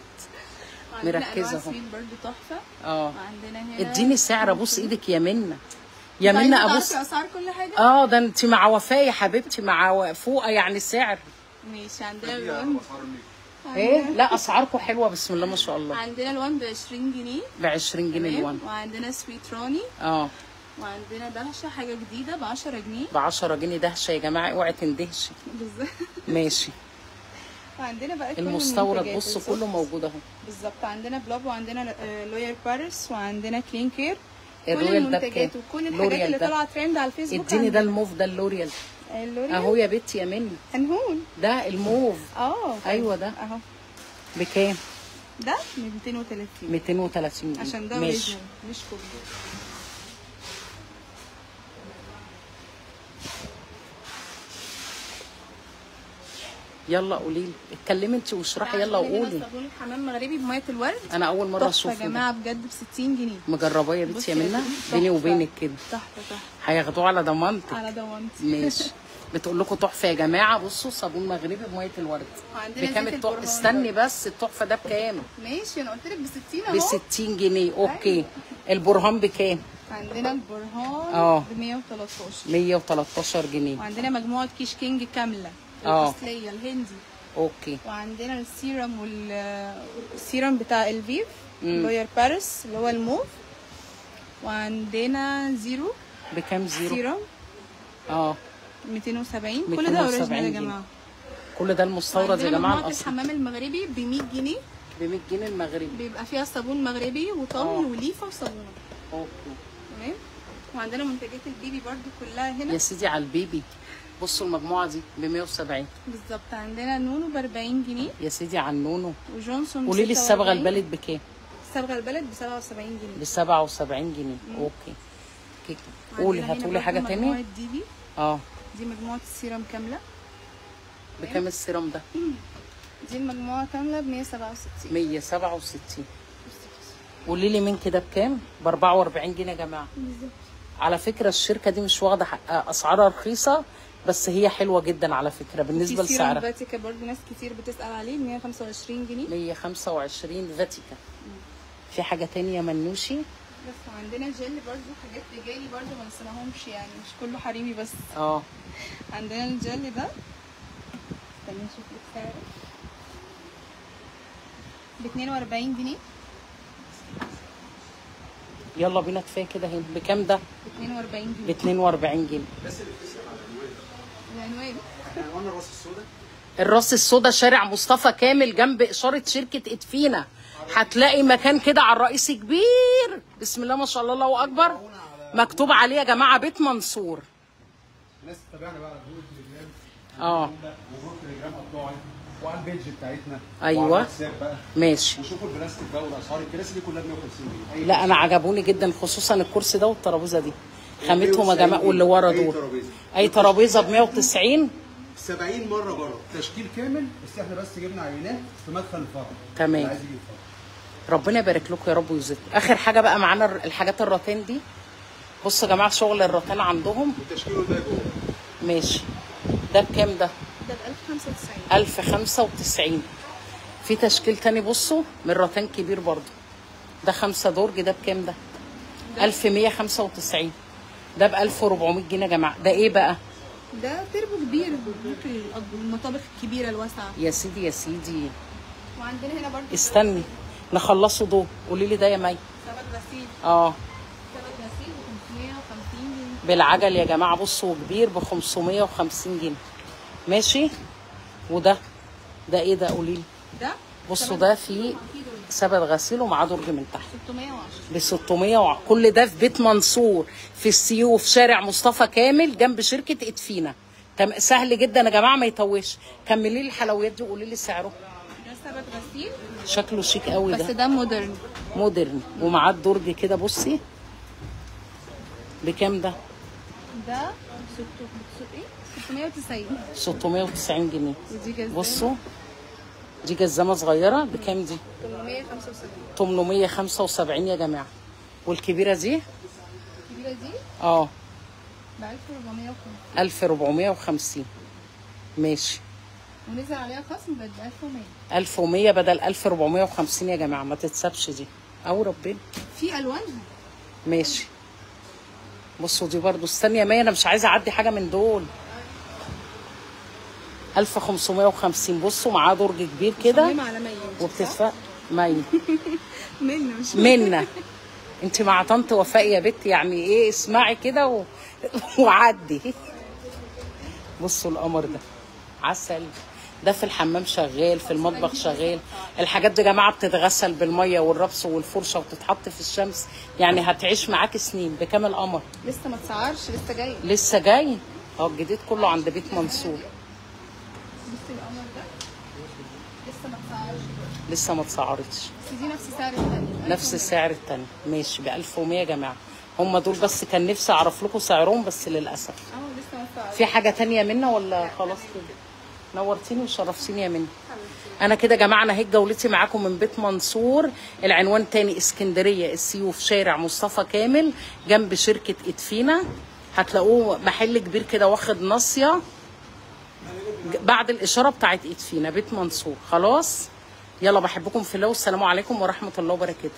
مركزه اهو. سويت برضه تحفه. وعندنا هنا اديني سعر، ابوس ايدك يا منى. يا منى ابوس. اسعار كل حاجه. ده انت مع وفاء يا حبيبتي، مع فوق يعني سعر. ماشي. عندنا الوان ايه؟ لا اسعاركم حلوه بسم الله ما شاء الله. عندنا الوان ب 20 جنيه. ب 20 جنيه الوان. وعندنا سويت راني. وعندنا دهشه حاجه جديده ب 10 جنيه. ب 10 جنيه دهشه يا جماعه، اوعي تندهشي. بالظبط. ماشي. وعندنا بقى المستورد بصوا كله موجود اهو. بالظبط. عندنا بلوب، وعندنا لوير باريس، وعندنا كلين كير. كل المنتجات وكل الحاجات اللي طالعه ترند على الفيسبوك. اديني ده الموف، ده اللوريال اهو يا بنتي يا منى. هنهون ده الموف. ايوه ده اهو. بكام؟ ده 230. 230 جنيه عشان ده اوريجينال مش كوبي. يلا قولي لي، اتكلمي انت واشرحي. يلا وقولي. صابون الحمام مغربي بميه الورد. انا اول مره اشوفه يا جماعه بجد ب 60 جنيه. مجرباه يا بنتي يا منى؟ بيني وبينك كده تحفه. هياخدوه على ضمانتك. على ضمانتي. ماشي. بتقول لكم تحفه يا جماعه. بصوا صابون مغربي بميه الورد. بكام التحفه؟ استني بس، التحفه ده بكام؟ ماشي انا قلت لك ب 60 اهو. ب 60 جنيه. اوكي. البرهان بكام؟ عندنا البرهان ب 113. 113 جنيه. وعندنا مجموعه كيش كينج كامله الاصليه الهندي. اوكي. وعندنا السيرم بتاع الفيف لوير باريس اللي هو الموف. وعندنا زيرو. بكام زيرو؟ سيرم 270. كل ده اوريجينال يا جماعه. كل ده المستورد يا جماعه الاصلي. الحمام المغربي ب 100 جنيه. ب 100 جنيه المغربي. بيبقى فيها صابون مغربي وطمي وليفه وصابونه. اوكي. تمام. وعندنا منتجات البيبي برده كلها هنا يا سيدي. على البيبي بصوا المجموعه دي ب 170 بالظبط. عندنا نونو ب 40 جنيه يا سيدي. على النونو. وجونسون قولي لي الصبغه البلد بكام؟ الصبغه البلد ب 77 جنيه. ب 77 جنيه. اوكي. قولي. هتقولي حاجه تاني؟ مجموعه ديبي. دي مجموعه السيرم كامله. بكام السيرم ده؟ دي المجموعه كامله ب 167. 167. قولي لي من كده بكام؟ ب 44 جنيه يا جماعه. بالظبط. على فكره الشركه دي مش واخده حقها، اسعارها رخيصه بس هي حلوه جدا على فكره بالنسبه لسعرها. في فاتيكا برضه ناس كتير بتسال عليه ب 125 جنيه. 125 فاتيكا. في حاجه تانية منوشي؟ بس عندنا جل برضه حاجات رجالي برضه ما نسيناهمش يعني مش كله حريمي بس. عندنا الجل ده استني نشوف لك سعره ب 42 جنيه. يلا بينا كفايه كده. هنا بكام ده؟ ب 42 جنيه. ب 42 جنيه. بس اللي بتسال على العنوان. عنوان الراس السوداء. الراس السوداء شارع مصطفى كامل جنب اشاره شركه ادفينا. هتلاقي مكان كده على الرئيسي كبير بسم الله ما شاء الله الله اكبر مكتوب عليه يا جماعه بيت منصور. الناس تتابعنا بقى على جروب التليجرام. وجروب التليجرام قطاعي وعلى البيج بتاعتنا. ايوه بقى. ماشي. وشوفوا البلاستيك بقى والاسعار. الكراسي دي كلها ب 150 جنيه. لا انا عجبوني جدا خصوصا الكرسي ده والترابيزه دي خامتهم يا جماعه. واللي ورا دول اي ترابيزه ب 190. 70 مره بره تشكيل كامل. بس احنا بس جبنا عينات في مدخل الفرع. تمام. عايز يجيب فرع. ربنا يبارك لكم يا رب ويزيدكم. اخر حاجه بقى معانا الحاجات الراتان دي. بصوا يا جماعه شغل الراتان عندهم. وتشكيله ده جوه. ماشي. ده بكام ده؟ ده ب 1095. 1095. في تشكيل تاني بصوا من راتان كبير برضو. ده 5 درج. ده بكام ده؟ 1195. ده ب 1400 جنيه يا جماعه. ده ايه بقى؟ ده تربو كبير ممكن المطابخ الكبيره الواسعه. يا سيدي يا سيدي. وعندنا هنا برضو استني نخلصوا دول. قولي لي ده يا مي. سبت غسيل. سبت غسيل ب 550 جنيه بالعجل يا جماعه. بصوا كبير ب 550 جنيه. ماشي. وده ايه ده؟ قولي لي. ده بصوا ده فيه سبت غسيل ومعاه درج من تحت 610 ب 610. كل ده في بيت منصور في السيو في شارع مصطفى كامل جنب شركه ادفينا. سهل جدا يا جماعه ما يتوهش. كملي لي الحلويات دي وقولي لي سعره. ده سبت غسيل شكله شيك قوي ده. بس ده مودرن ومعاه الدرج كده. بصي بكام ده؟ ده 690 جنيه. ودي جزامه بصوا دي جزامه صغيره بكام دي؟ 875 يا جماعه. والكبيره دي؟ الكبيره دي ب 1450. ماشي. ونزل عليها خصم بقت ب 1100. 1100 بدل 1450 يا جماعه، ما تتسابش دي او ربنا. في الوانها. ماشي. بصوا دي برضو استني يا مي، انا مش عايزه اعدي حاجه من دول. 1550. بصوا معاه درج كبير كده وبتدفع مي منا انت مع طنط وفاء يا بت، يعني ايه اسمعي كده وعدي. بصوا القمر ده عسل، ده في الحمام شغال، في المطبخ شغال. الحاجات دي يا جماعه بتتغسل بالميه والربس والفرشه وتتحط في الشمس، يعني هتعيش معاك سنين. بكام القمر؟ لسه ما اتسعرش، لسه جاي. لسه جاي. الجديد كله عند بيت منصور. بصي القمر ده لسه ما اتسعرش، لسه ما اتسعرتش، بس دي نفس سعر الثانيه. نفس سعر الثانيه. ماشي ب 1100 يا جماعه. هم دول بس، كان نفسي اعرف لكم سعرهم بس للاسف. لسه ما اتسعرش. في حاجه ثانيه منا ولا خلاص كده؟ نورتيني وشرفتيني يا منى. انا كده يا جماعه نهيت جولتي معاكم من بيت منصور. العنوان تاني اسكندريه السيوف، شارع مصطفى كامل جنب شركه ادفينا. هتلاقوه محل كبير كده واخد ناصيه بعد الاشاره بتاعت ادفينا، بيت منصور. خلاص يلا، بحبكم في الله والسلام عليكم ورحمه الله وبركاته.